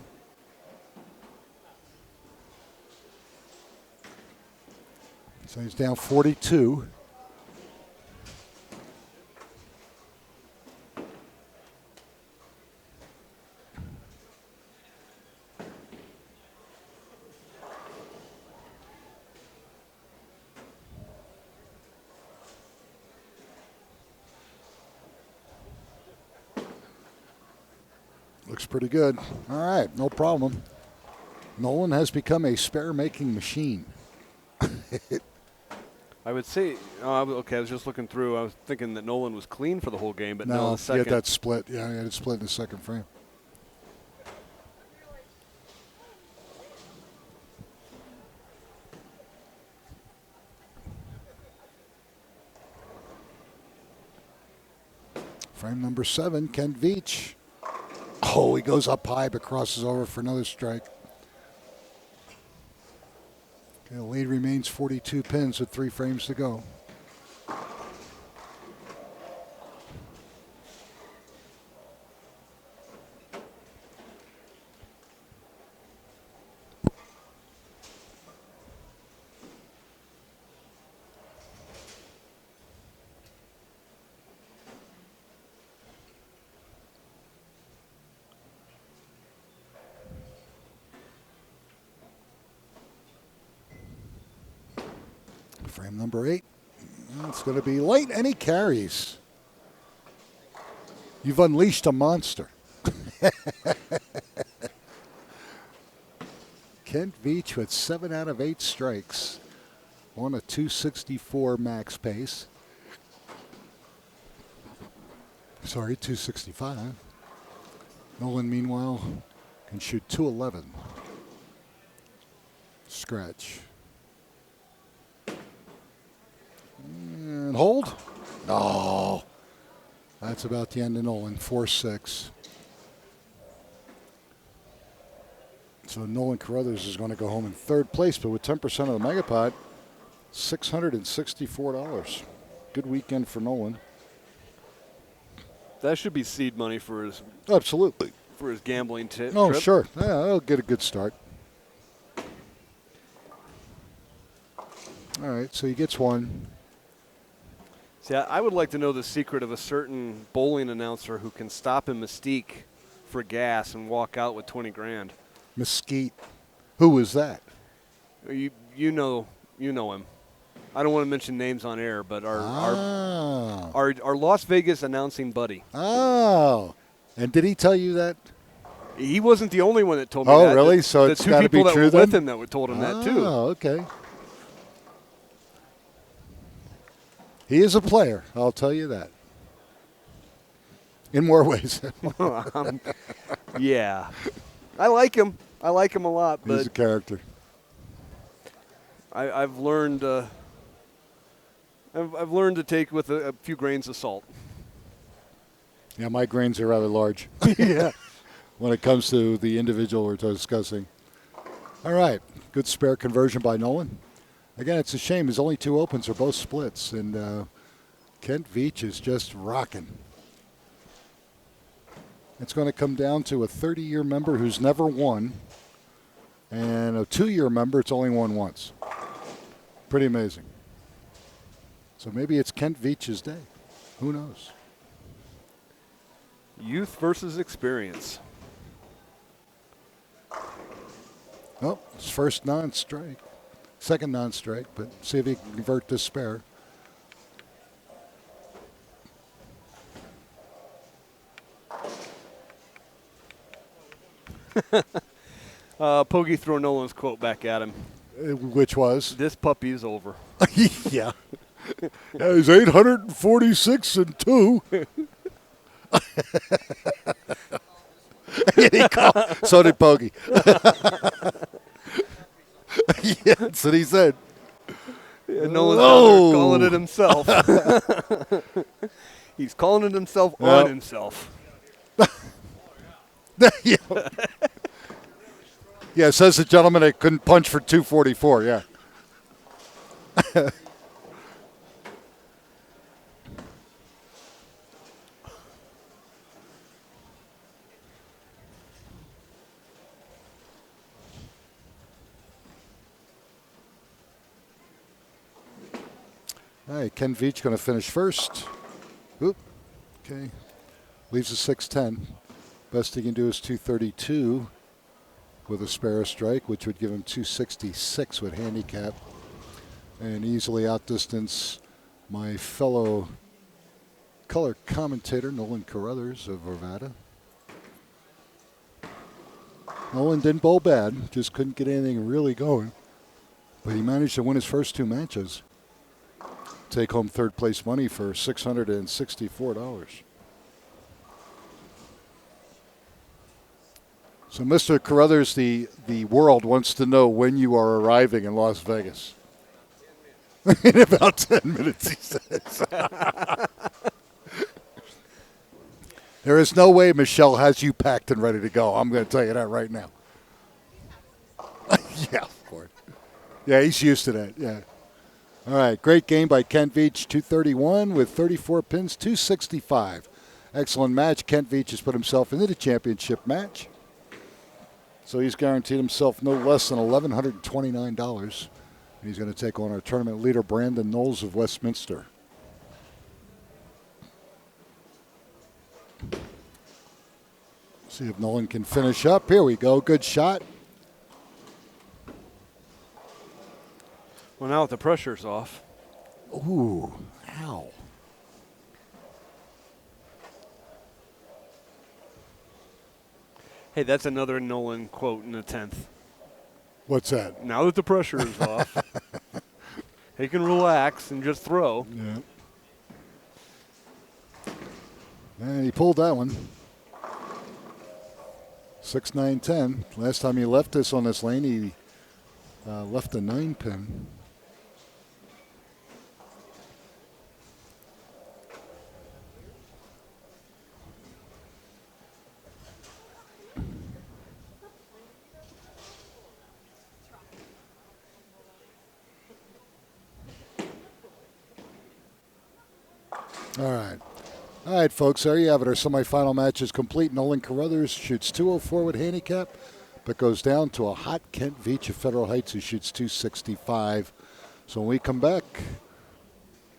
Speaker 1: So he's down 42. Looks pretty good. All right, no problem. Nolan has become a spare-making machine.
Speaker 2: I would say, okay, I was just looking through. I was thinking that Nolan was clean for the whole game, but no, the
Speaker 1: he
Speaker 2: second.
Speaker 1: had that split. Yeah, he had it split in the second frame. Frame number 7, Kent Vite. Oh, he goes up high but crosses over for another strike. Okay, the lead remains 42 pins with 3 frames to go. Frame number 8. It's going to be late, and he carries. You've unleashed a monster. Kent Vite with 7 out of 8 strikes on a 264 max pace. Sorry, 265. Nolan, meanwhile, can shoot 211. Scratch. And hold. No. That's about the end of Nolan. 4-6. So Nolan Carruthers is going to go home in 3rd place, but with 10% of the Megapod, $664. Good weekend for Nolan.
Speaker 2: That should be seed money for his.
Speaker 1: Absolutely.
Speaker 2: For his gambling trip.
Speaker 1: Oh, sure. Yeah, he'll get a good start. All right, so he gets 1.
Speaker 2: See, I would like to know the secret of a certain bowling announcer who can stop in Mesquite for gas and walk out with 20 grand.
Speaker 1: Mesquite. Who was that?
Speaker 2: You know him. I don't want to mention names on air, but our Las Vegas announcing buddy.
Speaker 1: Oh. And did he tell you that?
Speaker 2: He wasn't the only one that told me that.
Speaker 1: Oh, really? So it's got to be true then?
Speaker 2: The 2 people that were with him that told him that, too.
Speaker 1: Oh, okay. He is a player, I'll tell you that. In more ways.
Speaker 2: Yeah. I like him. I like him a lot, but
Speaker 1: He's a character.
Speaker 2: I've learned I've learned to take with a few grains of salt.
Speaker 1: Yeah, my grains are rather large.
Speaker 2: Yeah.
Speaker 1: When it comes to the individual we're discussing. All right, good spare conversion by Nolan. Again, it's a shame his only 2 opens are both splits, and Kent Vite is just rocking. It's going to come down to a 30-year member who's never won, and a 2-year member it's only won once. Pretty amazing. So maybe it's Kent Vite's day. Who knows?
Speaker 2: Youth versus experience.
Speaker 1: Oh, his first non-strike. Second non-strike, but see if he can convert this spare.
Speaker 2: Pogie throw Nolan's quote back at him.
Speaker 1: Which was?
Speaker 2: This puppy is over.
Speaker 1: Yeah. He's 846 and 2. So did Pogie. Yeah, that's what he said.
Speaker 2: Yeah, Nolan's down there calling it himself. He's calling it himself on himself.
Speaker 1: Yeah. Yeah, says the gentleman that couldn't punch for 244, yeah. All right, Ken Veach going to finish first. Oop. Okay. Leaves a 610. Best he can do is 232 with a spare strike, which would give him 266 with handicap. And easily outdistance my fellow color commentator, Nolan Carruthers of Nevada. Nolan didn't bowl bad, just couldn't get anything really going. But he managed to win his first 2 matches. Take home third place money for $664. So, Mr. Carruthers, the world wants to know when you are arriving in Las Vegas. In about 10 minutes, he says. There is no way Michelle has you packed and ready to go. I'm going to tell you that right now. Yeah, of course. Yeah, he's used to that, yeah. All right, great game by Kent Veach, 231 with 34 pins, 265. Excellent match. Kent Veach has put himself into the championship match. So he's guaranteed himself no less than $1,129. He's going to take on our tournament leader, Brandon Knowles of Westminster. See if Nolan can finish up. Here we go. Good shot.
Speaker 2: Well, now the pressure's off.
Speaker 1: Ooh, ow.
Speaker 2: Hey, that's another Nolan quote in the 10th.
Speaker 1: What's that?
Speaker 2: Now that the pressure is off, he can relax and just throw.
Speaker 1: Yeah. And he pulled that one. 6-9-10. Last time he left us on this lane, he left a 9-pin. All right, folks, there you have it. Our semifinal match is complete. Nolan Carruthers shoots 204 with handicap, but goes down to a hot Kent Veach of Federal Heights who shoots 265. So when we come back,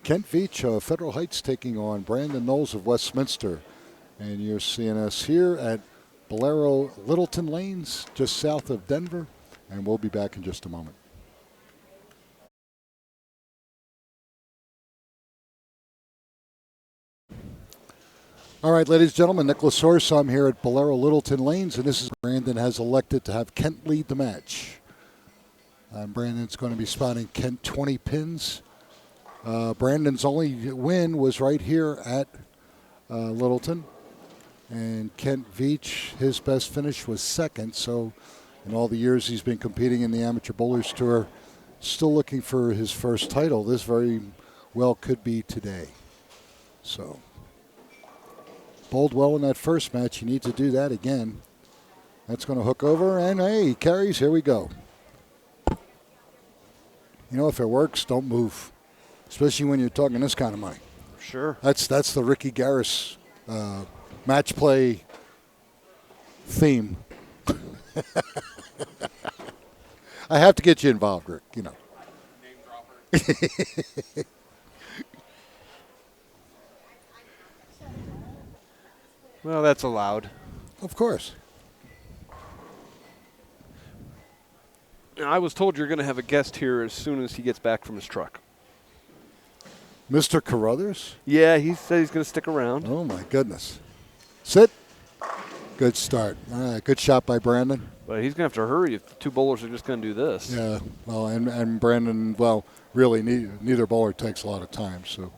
Speaker 1: Kent Veach of Federal Heights taking on Brandon Knowles of Westminster. And you're seeing us here at Bolero Littleton Lanes, just south of Denver. And we'll be back in just a moment. All right, ladies and gentlemen, Nicholas Horse. I'm here at Bolero Littleton Lanes, and this is Brandon has elected to have Kent lead the match. Brandon's going to be spotting Kent 20 pins. Brandon's only win was right here at Littleton. And Kent Veach, his best finish was second. So in all the years he's been competing in the Amateur Bowlers Tour, still looking for his first title. This very well could be today. So bowled well in that first match. You need to do that again. That's going to hook over, and hey, he carries. Here we go. You know, if it works, don't move, especially when you're talking this kind of money.
Speaker 2: Sure.
Speaker 1: That's the Ricky Garris match play theme. I have to get you involved, Rick. You know.
Speaker 2: Name dropper. Well, that's allowed.
Speaker 1: Of course.
Speaker 2: Now, I was told you're going to have a guest here as soon as he gets back from his truck.
Speaker 1: Mr. Carruthers?
Speaker 2: Yeah, he said he's going to stick around.
Speaker 1: Oh, my goodness. Sit. Good start. All right, good shot by Brandon.
Speaker 2: But he's going to have to hurry if the two bowlers are just going to do this.
Speaker 1: Yeah, well, and Brandon, well, really, neither bowler takes a lot of time, so.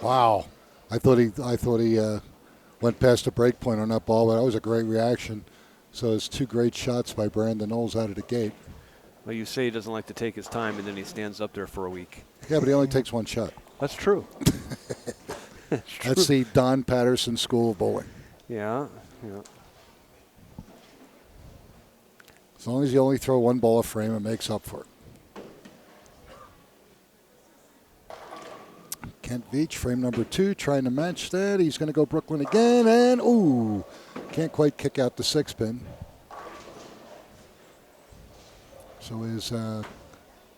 Speaker 1: Wow, I thought he went past the break point on that ball, but that was a great reaction. So it's two great shots by Brandon Knowles out of the gate.
Speaker 2: Well, you say he doesn't like to take his time, and then he stands up there for a week.
Speaker 1: Yeah, but he only takes one shot.
Speaker 2: That's true.
Speaker 1: That's the Don Patterson School of Bowling.
Speaker 2: Yeah, yeah.
Speaker 1: As long as you only throw one ball a frame, it makes up for it. Kent Veach, frame number 2, trying to match that. He's going to go Brooklyn again, and ooh, can't quite kick out the 6-pin. So his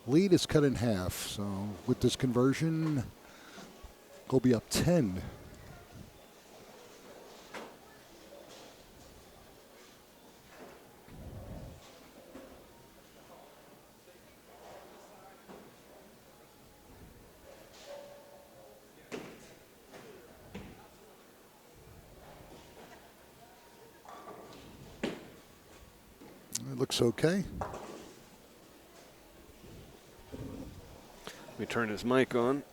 Speaker 1: lead is cut in half. So with this conversion, he'll be up 10. It looks okay.
Speaker 2: We turn his mic on.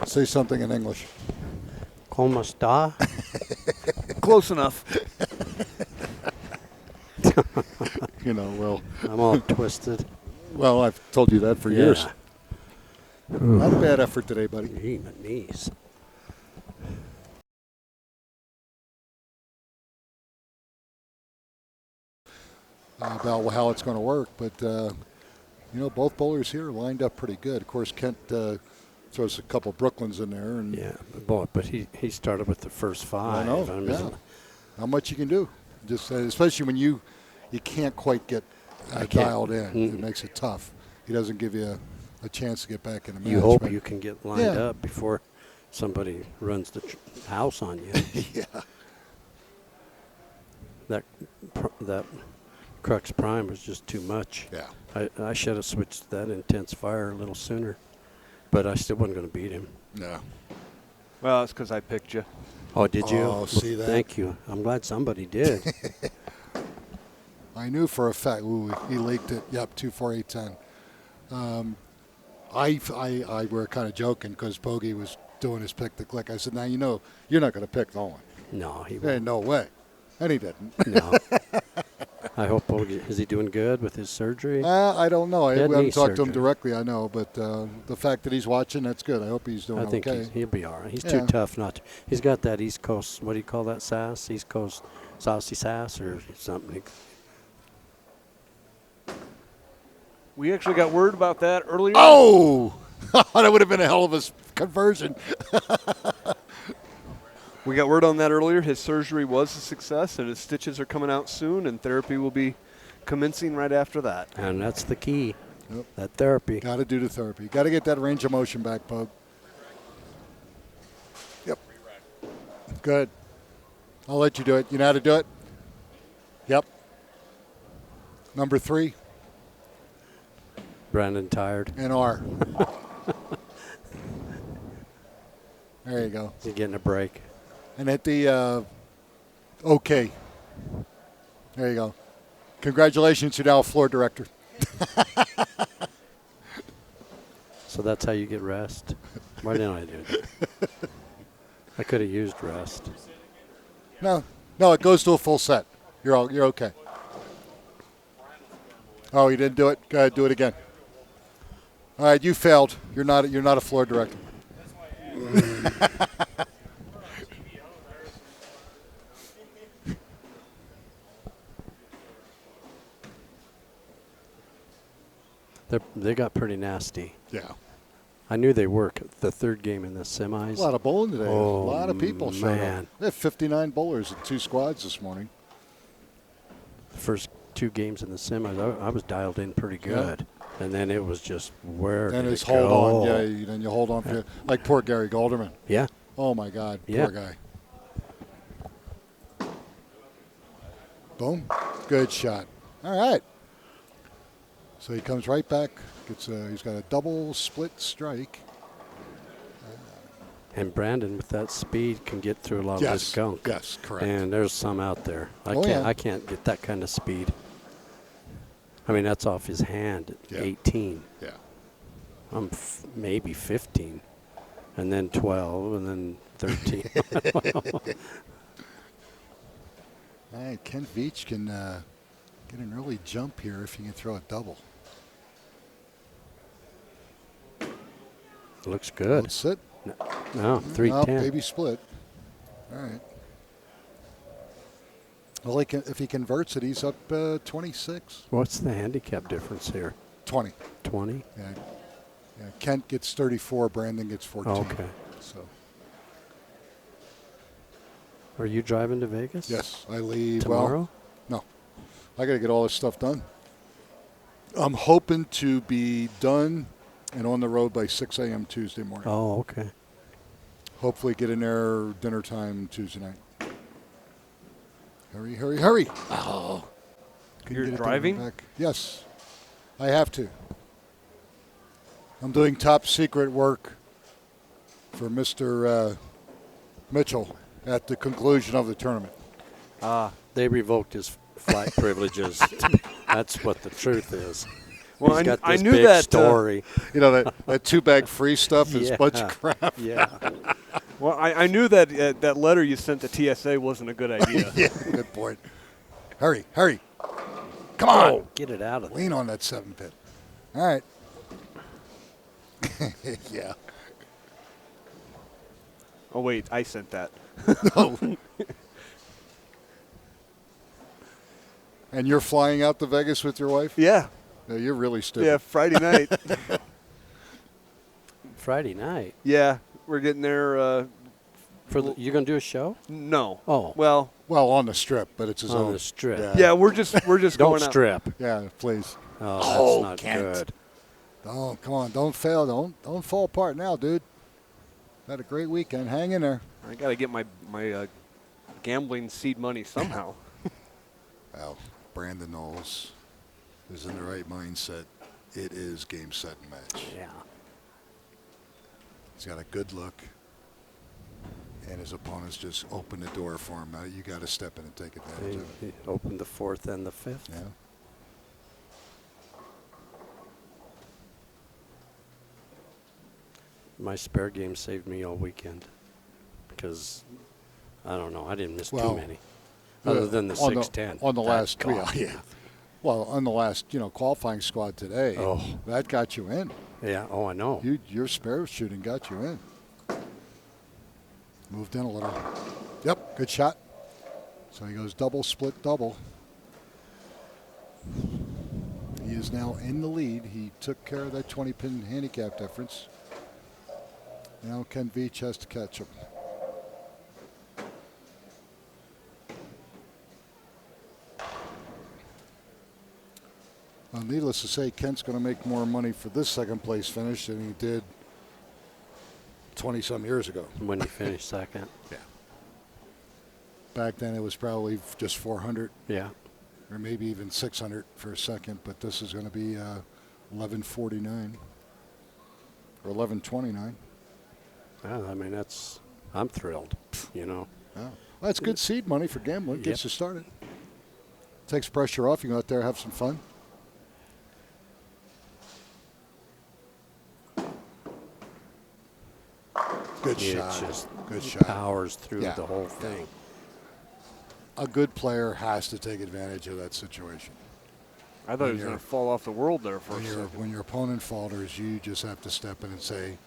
Speaker 1: Say something in English.
Speaker 3: ¿Cómo está?
Speaker 2: Close enough.
Speaker 1: You know, well.
Speaker 3: I'm all twisted.
Speaker 1: Well, I've told you that for years.
Speaker 3: Yeah.
Speaker 1: Not a bad effort today, buddy.
Speaker 3: Gee, my knees.
Speaker 1: About how it's going to work, but you know, both bowlers here lined up pretty good. Of course, Kent throws a couple Brooklyns in there, and
Speaker 3: Yeah, but he started with the first 5.
Speaker 1: I know. Yeah. Not much you can do. Just especially when you can't quite get dialed in. It makes it tough. He doesn't give you a chance to get back in the match.
Speaker 3: You hope
Speaker 1: but
Speaker 3: you can get lined up before somebody runs the house on you.
Speaker 1: Yeah.
Speaker 3: That Crux Prime was just too much.
Speaker 1: Yeah.
Speaker 3: I should have switched to that intense fire a little sooner, but I still wasn't going to beat him.
Speaker 1: No.
Speaker 2: Well, it's because I picked you.
Speaker 3: Oh, did you?
Speaker 1: Oh, see that?
Speaker 3: Thank you. I'm glad somebody did.
Speaker 1: I knew for a fact. Ooh, he leaked it. Yep, 2, 4, 8, 10. I were kind of joking because Bogey was doing his pick the click. I said, now you know you're not going to pick Nolan.
Speaker 3: No, he
Speaker 1: Hey,
Speaker 3: won't.
Speaker 1: no way. And he didn't.
Speaker 3: No. I hope is he doing good with his surgery?
Speaker 1: I don't know.
Speaker 3: He had
Speaker 1: We haven't
Speaker 3: knee
Speaker 1: talked to him
Speaker 3: surgery.
Speaker 1: directly, I know. But the fact that he's watching, that's good. I hope he's doing
Speaker 3: I think
Speaker 1: okay.
Speaker 3: he'll be all right. He's
Speaker 1: Yeah.
Speaker 3: too tough not to. He's got that East Coast, what do you call that sass? East Coast saucy sass or something.
Speaker 2: We actually got word about that earlier.
Speaker 1: Oh! That would have been a hell of a conversion.
Speaker 2: We got word on that earlier. His surgery was a success, and his stitches are coming out soon, and therapy will be commencing right after that.
Speaker 3: And that's the key.
Speaker 1: Yep.
Speaker 3: That therapy.
Speaker 1: Got to do the therapy. Got to get that range of motion back, Pug. Yep. Good. I'll let you do it. You know how to do it? Yep. Number 3.
Speaker 3: Brandon tired.
Speaker 1: And R. There you go.
Speaker 3: He's getting a break.
Speaker 1: And at the OK. There you go. Congratulations, you're now a floor director.
Speaker 3: So that's how you get rest. Why didn't I do that? I could have used rest.
Speaker 1: No, it goes to a full set. You're okay. Oh, you didn't do it? Go ahead, do it again. All right, you failed. You're not a floor director.
Speaker 3: They got pretty nasty.
Speaker 1: Yeah.
Speaker 3: I knew they were. The third game in the semis.
Speaker 1: A lot of bowling today.
Speaker 3: Oh,
Speaker 1: A lot of people showed
Speaker 3: man.
Speaker 1: up. They had 59 bowlers in 2 squads this morning.
Speaker 3: The first 2 games in the semis, I was dialed in pretty good. And then it was just where
Speaker 1: And
Speaker 3: did
Speaker 1: it's
Speaker 3: it
Speaker 1: hold
Speaker 3: go?
Speaker 1: on. Yeah, then you hold on. For, like poor Gary Golderman.
Speaker 3: Yeah.
Speaker 1: Oh, my God.
Speaker 3: Yeah.
Speaker 1: Poor guy. Boom. Good shot. All right. So he comes right back. He's got a double split strike.
Speaker 3: And Brandon, with that speed, can get through a lot of this gunk.
Speaker 1: Yes, correct.
Speaker 3: And there's some out there.
Speaker 1: Yeah.
Speaker 3: I can't get that kind of speed. I mean, that's off his hand at 18.
Speaker 1: Yeah.
Speaker 3: I'm maybe 15, and then 12, and then 13.
Speaker 1: All right, Ken Veach can get an early jump here if he can throw a double.
Speaker 3: Looks good.
Speaker 1: Let's sit.
Speaker 3: No, 310.
Speaker 1: Baby split. All right. Well, if he converts it, he's up 26.
Speaker 3: What's the handicap difference here?
Speaker 1: 20.
Speaker 3: 20?
Speaker 1: Yeah. Kent gets 34. Brandon gets 14.
Speaker 3: Okay.
Speaker 1: So.
Speaker 3: Are you driving to Vegas?
Speaker 1: Yes, I leave
Speaker 3: tomorrow.
Speaker 1: Well, no, I got to get all this stuff done. I'm hoping to be done and on the road by 6 a.m. Tuesday morning.
Speaker 3: Oh, okay.
Speaker 1: Hopefully get in there dinner time Tuesday night. Hurry, hurry, hurry. Oh.
Speaker 2: You're driving?
Speaker 1: Back. Yes, I have to. I'm doing top secret work for Mr. Mitchell at the conclusion of the tournament.
Speaker 3: They revoked his flight privileges. That's what the truth is.
Speaker 2: Well,
Speaker 3: He's got
Speaker 2: I
Speaker 3: this
Speaker 2: knew
Speaker 3: big
Speaker 2: that
Speaker 1: You
Speaker 3: story.
Speaker 1: know, that 2-bag free stuff is a bunch of crap.
Speaker 3: Yeah.
Speaker 2: Well, I knew that that letter you sent to TSA wasn't a good idea.
Speaker 1: Yeah, good point. Hurry, hurry. Come on.
Speaker 3: Oh, get it out of there.
Speaker 1: Lean on that 7-pit. All right. Yeah.
Speaker 2: Oh, wait, I sent that.
Speaker 1: No. And you're flying out to Vegas with your wife?
Speaker 2: Yeah.
Speaker 1: No, you're really stupid.
Speaker 2: Yeah, Friday night.
Speaker 3: Friday night.
Speaker 2: Yeah, we're getting there.
Speaker 3: You're going to do a show?
Speaker 2: No.
Speaker 3: Oh.
Speaker 2: Well,
Speaker 1: on the strip, but it's his
Speaker 3: On
Speaker 1: own.
Speaker 3: the strip.
Speaker 1: Yeah.
Speaker 2: yeah, we're just
Speaker 3: Don't
Speaker 2: going out.
Speaker 3: strip.
Speaker 1: Yeah, please.
Speaker 3: Oh, that's not
Speaker 1: Kent.
Speaker 3: good.
Speaker 1: Oh, come on. Don't fail. Don't fall apart now, dude. Had a great weekend. Hang in there.
Speaker 2: I got to get my gambling seed money somehow.
Speaker 1: Well, Brandon Knowles is in the right mindset. It is game, set, and match.
Speaker 3: Yeah.
Speaker 1: He's got a good look. And his opponents just open the door for him. You got to step in and take advantage of it.
Speaker 3: He opened the 4th and the 5th.
Speaker 1: Yeah.
Speaker 3: My spare game saved me all weekend because, I don't know, I didn't miss
Speaker 1: Well,
Speaker 3: too many. Other than the
Speaker 1: on
Speaker 3: 610.
Speaker 1: On the last,
Speaker 3: God.
Speaker 1: yeah. Well, on the last, qualifying squad today,
Speaker 3: Oh.
Speaker 1: that got you in.
Speaker 3: Yeah, oh, I know.
Speaker 1: Your spare shooting got you in. Moved in a little. Yep, good shot. So he goes double, split, double. He is now in the lead. He took care of that 20-pin handicap difference. Now Ken Vite has to catch him. Well, needless to say, Kent's going to make more money for this second place finish than he did 20-some years ago.
Speaker 3: When he finished second.
Speaker 1: Yeah. Back then it was probably just 400.
Speaker 3: Yeah.
Speaker 1: Or maybe even 600 for a second, but this is going to be 1149 or 1129.
Speaker 3: Well, I mean, I'm thrilled, you know.
Speaker 1: Yeah. Well, that's good seed money for gambling. Gets you started. Takes pressure off. You go out there, have some fun. Good shot.
Speaker 3: Just
Speaker 1: good shot.
Speaker 3: Powers through the whole thing.
Speaker 1: A good player has to take advantage of that situation.
Speaker 2: I thought he was going to fall off the world there for a second.
Speaker 1: When your opponent falters, you just have to step in and say,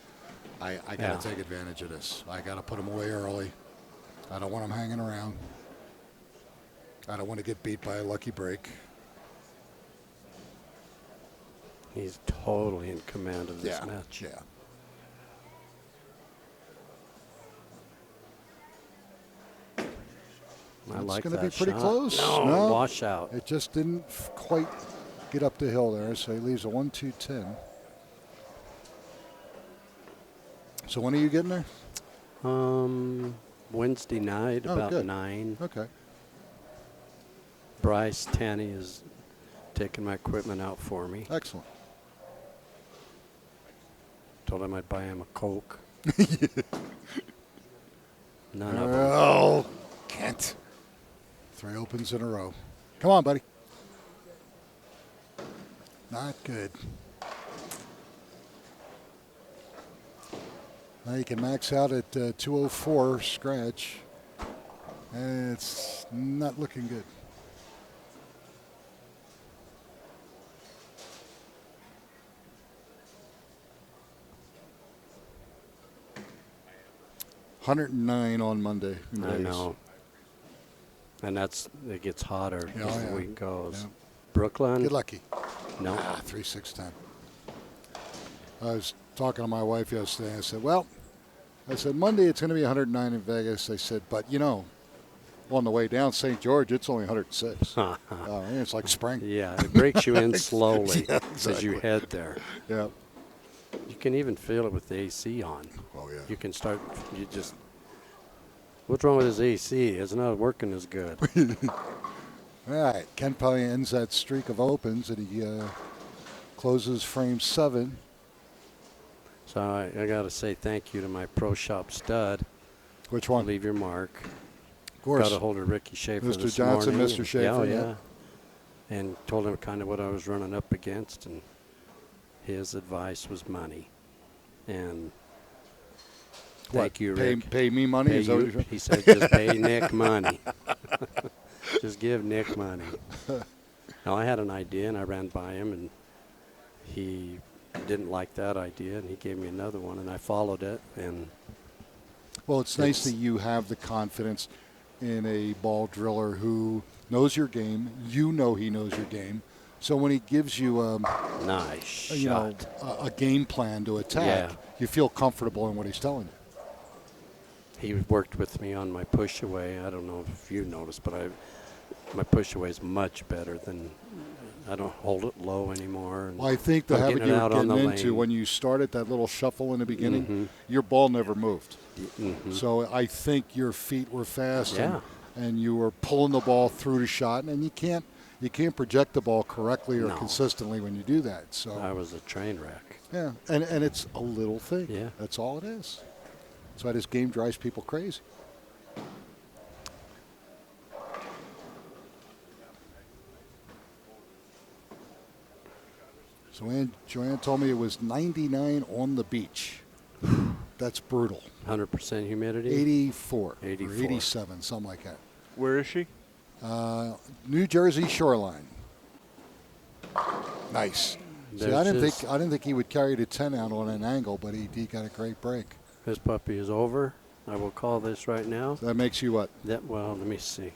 Speaker 1: I got to take advantage of this. I got to put him away early. I don't want him hanging around. I don't want to get beat by a lucky break.
Speaker 3: He's totally in command of this match.
Speaker 1: Yeah.
Speaker 3: I like that.
Speaker 1: It's going to be pretty close.
Speaker 3: No, wash out.
Speaker 1: It just didn't quite get up the hill there, so he leaves a 1-2-10. So when are you getting there?
Speaker 3: Wednesday night, about 9.
Speaker 1: Okay.
Speaker 3: Bryce Tanny is taking my equipment out for me.
Speaker 1: Excellent.
Speaker 3: Told him I'd buy him a Coke. None of them.
Speaker 1: Oh, Kent. 3 opens in a row. Come on, buddy. Not good. Now you can max out at 204 scratch. And it's not looking good. $109 on Monday.
Speaker 3: I know. And it gets hotter as the week goes.
Speaker 1: Yeah.
Speaker 3: Brooklyn.
Speaker 1: Get lucky.
Speaker 3: No.
Speaker 1: 3-6-10. I was talking to my wife yesterday. I said, Monday it's going to be 109 in Vegas. I said, but on the way down St. George, it's only 106. It's like spring.
Speaker 3: Yeah, it breaks you in slowly
Speaker 1: exactly.
Speaker 3: as you head there.
Speaker 1: Yeah.
Speaker 3: You can even feel it with the AC on.
Speaker 1: Oh, yeah.
Speaker 3: You can start, what's wrong with his AC? It's not working as good.
Speaker 1: All right. Ken probably ends that streak of opens, and he closes frame 7.
Speaker 3: So I got to say thank you to my Pro Shop stud.
Speaker 1: Which one?
Speaker 3: Leave your mark.
Speaker 1: Of course.
Speaker 3: Got a hold of Ricky Schaefer
Speaker 1: Mr.
Speaker 3: this
Speaker 1: Johnson,
Speaker 3: morning.
Speaker 1: Mr. Schaefer.
Speaker 3: Yeah. And told him kind of what I was running up against, and his advice was money. And thank you, Rick.
Speaker 1: Pay me money? Is that what you're saying?
Speaker 3: He said just pay Nick money. Just give Nick money. Now, I had an idea, and I ran by him, and he didn't like that idea, and he gave me another one, and I followed it. And
Speaker 1: well, it's nice that you have the confidence in a ball driller who knows your game. You know he knows your game. So when he gives you a game plan to attack, you feel comfortable in what he's telling you.
Speaker 3: He worked with me on my push away. I don't know if you noticed, but my push away is much better than. I don't hold it low anymore.
Speaker 1: Well, I think the habit you were getting into when you started that little shuffle in the beginning, your ball never moved. So I think your feet were fast and you were pulling the ball through the shot, and you can't project the ball correctly or consistently when you do that. So
Speaker 3: I was a train wreck.
Speaker 1: Yeah, and it's a little thing.
Speaker 3: Yeah.
Speaker 1: That's all it is. That's why this game drives people crazy. So Joanne told me it was 99 on the beach. That's brutal.
Speaker 3: 100% humidity?
Speaker 1: 84.
Speaker 3: 84.
Speaker 1: Or 87, something like that.
Speaker 2: Where is she?
Speaker 1: New Jersey shoreline. Nice. See, I didn't think he would carry the 10 out on an angle, but he got a great break.
Speaker 3: This puppy is over. I will call this right now.
Speaker 1: So that makes you what?
Speaker 3: Well, let me see.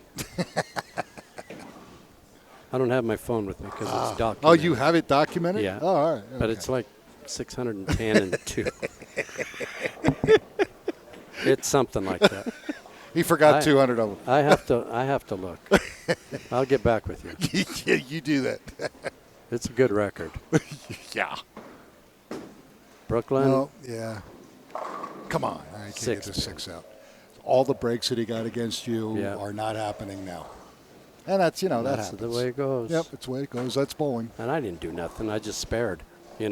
Speaker 3: I don't have my phone with me because it's documented.
Speaker 1: Oh, you have it documented?
Speaker 3: Yeah.
Speaker 1: Oh, all right.
Speaker 3: But it's like 610 and 2. It's something like that.
Speaker 1: He forgot 200 of them.
Speaker 3: I have to look. I'll get back with you.
Speaker 1: Yeah, you do that.
Speaker 3: It's a good record.
Speaker 1: Yeah.
Speaker 3: Brooklyn.
Speaker 1: Well, yeah. Come on. I can't get the 6 out. All the breaks that he got against you are not happening now. And that's, that
Speaker 3: That's
Speaker 1: happens.
Speaker 3: the way it goes.
Speaker 1: Yep, it's the way it goes. That's bowling.
Speaker 3: And I didn't do nothing. I just spared,
Speaker 1: Hey,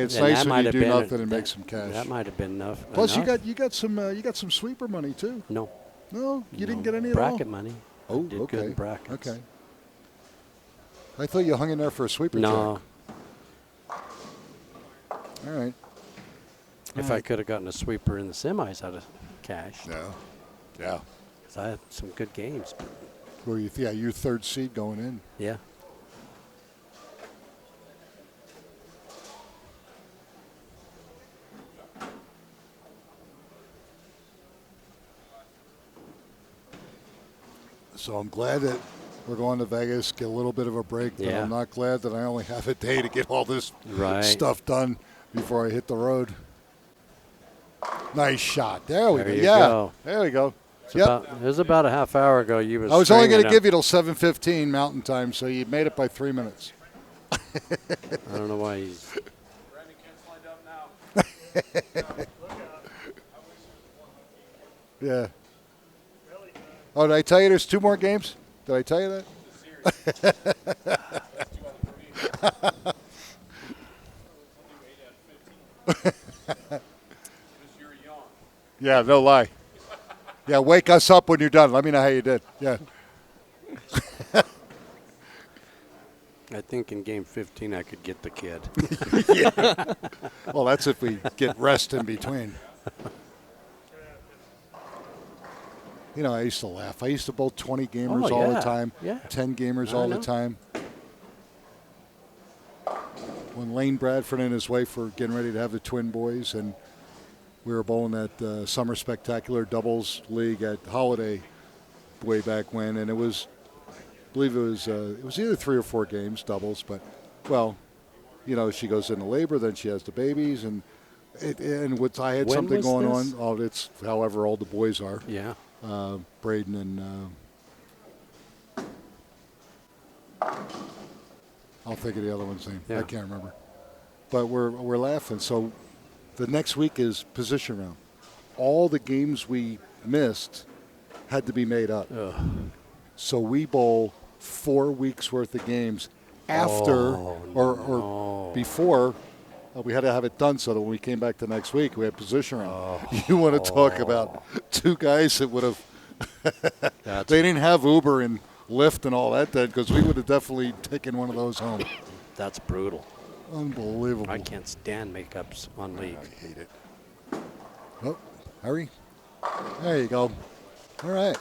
Speaker 1: it's
Speaker 3: And
Speaker 1: nice
Speaker 3: that
Speaker 1: when you
Speaker 3: might have
Speaker 1: do
Speaker 3: been
Speaker 1: nothing and make some cash.
Speaker 3: That might have been enough.
Speaker 1: Plus,
Speaker 3: enough.
Speaker 1: you got some sweeper money too.
Speaker 3: No.
Speaker 1: No, you didn't get any
Speaker 3: bracket
Speaker 1: at all.
Speaker 3: money.
Speaker 1: Oh,
Speaker 3: Did
Speaker 1: okay.
Speaker 3: good in brackets.
Speaker 1: Okay. I thought you hung in there for a sweeper.
Speaker 3: No.
Speaker 1: Jack. All right.
Speaker 3: If I could have gotten a sweeper in the semis out of cash.
Speaker 1: Yeah. Yeah.
Speaker 3: Because I had some good games.
Speaker 1: Well, you're third seed going in.
Speaker 3: Yeah.
Speaker 1: So I'm glad that we're going to Vegas, get a little bit of a break, but I'm not glad that I only have a day to get all this stuff done before I hit the road. Nice shot. There we go. There we go.
Speaker 3: It was about a half hour ago.
Speaker 1: I was only going to give you till 7:15 Mountain Time, so you made it by 3 minutes.
Speaker 3: I don't know why he's.
Speaker 2: Randy can't slide up now.
Speaker 1: Yeah. Oh, did I tell you there's 2 more games? Did I tell you that? Yeah, no lie. Yeah, wake us up when you're done. Let me know how you did. Yeah.
Speaker 3: I think in game 15 I could get the kid.
Speaker 1: Yeah. Well, that's if we get rest in between. I used to laugh. I used to bowl 20 gamers all the time, 10 gamers all the time. When Lane Bradford and his wife were getting ready to have the twin boys, and we were bowling that Summer Spectacular Doubles League at Holiday way back when, and I believe it was either 3 or 4 games, doubles, but, she goes into labor, then she has the babies, and I had something going on. Oh, it's however old the boys are.
Speaker 3: Yeah.
Speaker 1: Braden and I'll think of the other one's name.
Speaker 3: Yeah.
Speaker 1: I can't remember. But we're laughing. So the next week is position round. All the games we missed had to be made up.
Speaker 3: Ugh.
Speaker 1: So we bowl 4 weeks worth of games after or before. We had to have it done so that when we came back the next week, we had position round. You want to talk about 2 guys that would have – they didn't have Uber and Lyft and all that then, because we would have definitely taken one of those home.
Speaker 3: That's brutal.
Speaker 1: Unbelievable.
Speaker 3: I can't stand makeups on league.
Speaker 1: I hate it. Oh, hurry. There you go. All right.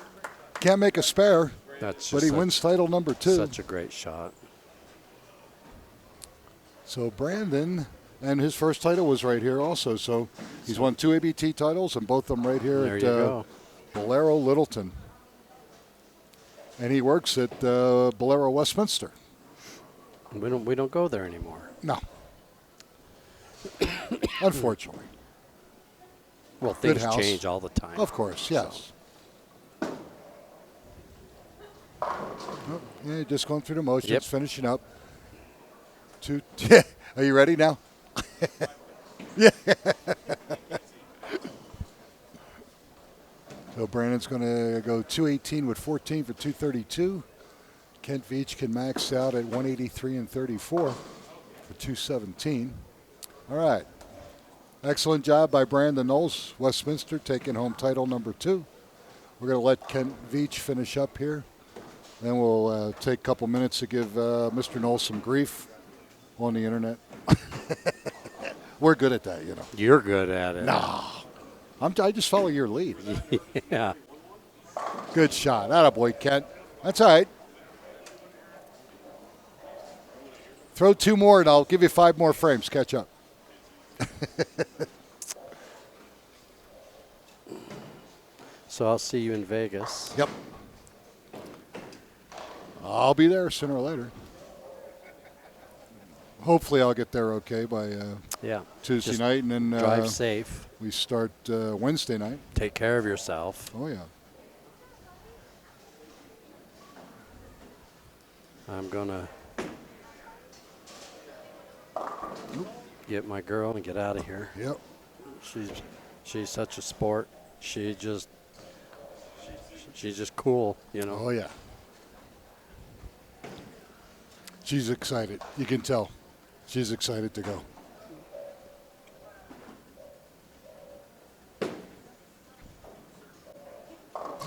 Speaker 1: Can't make a spare, but he wins title number 2.
Speaker 3: Such a great shot.
Speaker 1: So Brandon – and his first title was right here also. So he's won 2 ABT titles, and both of them right here at Bolero Littleton. And he works at Bolero Westminster.
Speaker 3: We don't go there anymore.
Speaker 1: No. Unfortunately.
Speaker 3: Well, things change all the time.
Speaker 1: Of course, yes. Just going through the motions, finishing up. Are you ready now? Yeah. So Brandon's going to go 218 with 14 for 232. Kent Veach can max out at 183 and 34 for 217. All right. Excellent job by Brandon Knowles. Westminster taking home title number 2. We're going to let Kent Veach finish up here. Then we'll take a couple minutes to give Mr. Knowles some grief on the internet. We're good at that,
Speaker 3: You're good at it.
Speaker 1: No. I just follow your lead.
Speaker 3: Yeah.
Speaker 1: Good shot. Attaboy, Kent. That's all right. Throw 2 more, and I'll give you 5 more frames. Catch up.
Speaker 3: So I'll see you in Vegas.
Speaker 1: Yep. I'll be there sooner or later. hopefully I'll get there okay by Tuesday
Speaker 3: Just
Speaker 1: night, and then
Speaker 3: drive safe.
Speaker 1: we start Wednesday night.
Speaker 3: Take care of yourself.
Speaker 1: Oh, yeah.
Speaker 3: I'm going to get my girl and get out of here.
Speaker 1: Yep.
Speaker 3: She's such a sport. She's just cool, you know.
Speaker 1: Oh, yeah. She's excited. You can tell. She's excited to go.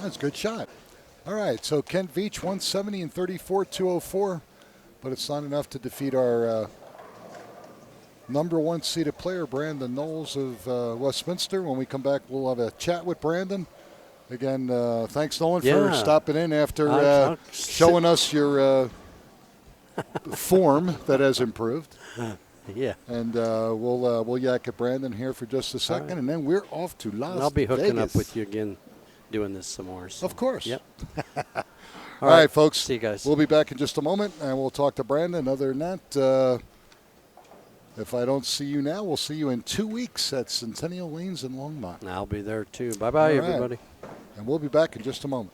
Speaker 1: That's a good shot. All right, so Kent Veach, 170 and 34, 204. But it's not enough to defeat our number one seeded player, Brandon Knowles of Westminster. When we come back, we'll have a chat with Brandon. Again, thanks, Nolan, for stopping in after showing us your form that has improved.
Speaker 3: Yeah.
Speaker 1: And we'll yak at Brandon here for just a second, and then we're off to Las Vegas.
Speaker 3: I'll be hooking up with you again, doing this some more. So.
Speaker 1: Of course.
Speaker 3: Yep.
Speaker 1: All right, folks.
Speaker 3: See you guys.
Speaker 1: We'll be back in just a moment, and we'll talk to Brandon. Other than that, if I don't see you now, we'll see you in 2 weeks at Centennial Lanes in Longmont.
Speaker 3: I'll be there, too. Bye-bye, everybody.
Speaker 1: And we'll be back in just a moment.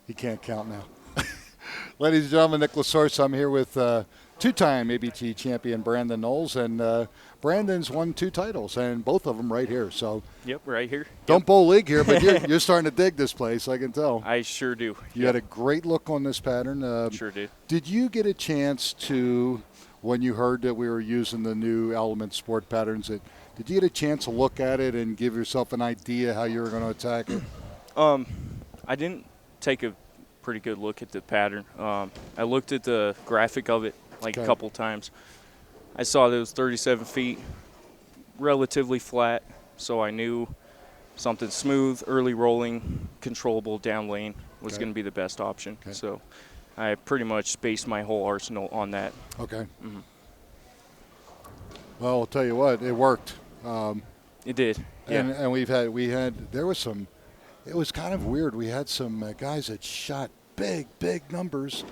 Speaker 1: He can't count now. Ladies and gentlemen, Nick LaSource. I'm here with two-time ABT champion Brandon Knowles, and Brandon's won 2 titles, and both of them right here. So
Speaker 4: yep, right here.
Speaker 1: Don't bowl league here, but you're starting to dig this place, I can tell.
Speaker 4: I sure do.
Speaker 1: You had a great look on this pattern.
Speaker 4: Sure did.
Speaker 1: Did you get a chance to, when you heard that we were using the new Element Sport patterns, did you get a chance to look at it and give yourself an idea how you were going to attack it?
Speaker 4: I didn't take a pretty good look at the pattern. I looked at the graphic of it a couple times. I saw that it was 37 feet, relatively flat, so I knew something smooth, early rolling, controllable down lane was going to be the best option. So I pretty much based my whole arsenal on that.
Speaker 1: Okay. Mm-hmm. Well, I'll tell you what, it worked.
Speaker 4: It did. Yeah.
Speaker 1: And there was some. It was kind of weird. We had some guys that shot big numbers,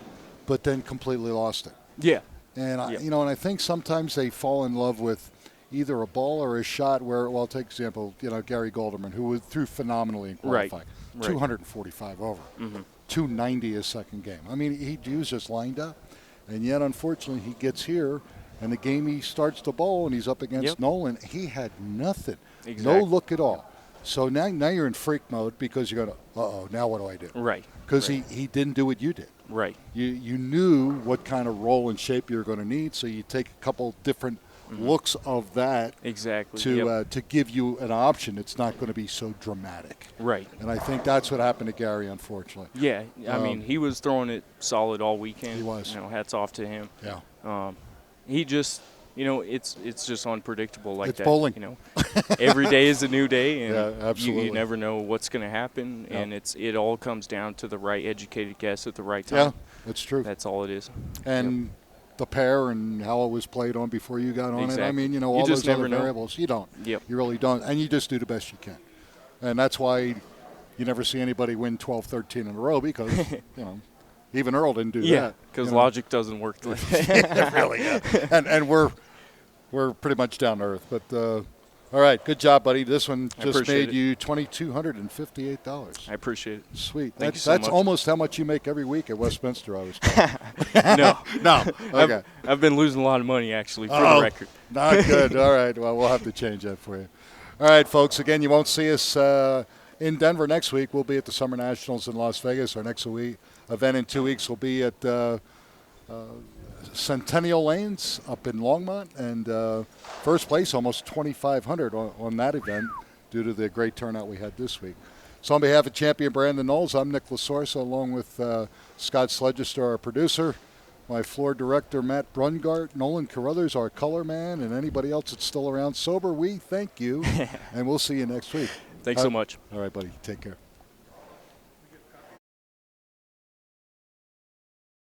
Speaker 1: but then completely lost it.
Speaker 4: Yeah.
Speaker 1: And I think sometimes they fall in love with either a ball or a shot where, well, take example, Gary Golderman, who threw phenomenally in qualifying, 245 over, 290 his second game. I mean, he was just lined up, and yet unfortunately he gets here, and the game he starts to bowl and he's up against Nolan, he had nothing, no look at all. So now you're in freak mode because you're going to, now what do I do?
Speaker 4: Right.
Speaker 1: Because he didn't do what you did.
Speaker 4: Right.
Speaker 1: You knew what kind of roll and shape you were going to need, so you take a couple different looks of that to give you an option. It's not going to be so dramatic.
Speaker 4: Right.
Speaker 1: And I think that's what happened to Gary, unfortunately.
Speaker 4: Yeah. I mean, he was throwing it solid all weekend.
Speaker 1: He was.
Speaker 4: Hats off to him.
Speaker 1: Yeah.
Speaker 4: He just – it's just unpredictable like
Speaker 1: it's
Speaker 4: that.
Speaker 1: Bowling.
Speaker 4: Every day is a new day, and
Speaker 1: absolutely.
Speaker 4: You never know what's going to happen, and it all comes down to the right educated guess at the right time.
Speaker 1: Yeah, that's true.
Speaker 4: That's all it is.
Speaker 1: And the pair and how it was played on before you got on it. I mean, all those other variables. You don't.
Speaker 4: Yep.
Speaker 1: You really don't. And you just do the best you can. And that's why you never see anybody win 12, 13 in a row because, even Earl didn't do that.
Speaker 4: Yeah, because logic doesn't work like that.
Speaker 1: Really, And we're pretty much down to earth. But, all right, good job, buddy. This one just made you $2,258.
Speaker 4: I appreciate it.
Speaker 1: Sweet.
Speaker 4: Thank you so much.
Speaker 1: That's almost how much you make every week at Westminster, I was
Speaker 4: told.
Speaker 1: No. Okay.
Speaker 4: I've been losing a lot of money, actually, for the record.
Speaker 1: Not good. All right. Well, we'll have to change that for you. All right, folks. Again, you won't see us in Denver next week. We'll be at the Summer Nationals in Las Vegas. Our next event in 2 weeks will be at Centennial Lanes up in Longmont, and first place almost 2,500 on that event due to the great turnout we had this week. So on behalf of champion Brandon Knowles, I'm Nick LaSource, along with Scott Sledgester, our producer, my floor director Matt Brungart, Nolan Carruthers, our color man, and anybody else that's still around sober. We thank you, and we'll see you next week.
Speaker 4: Thanks so much.
Speaker 1: All right, buddy. Take care.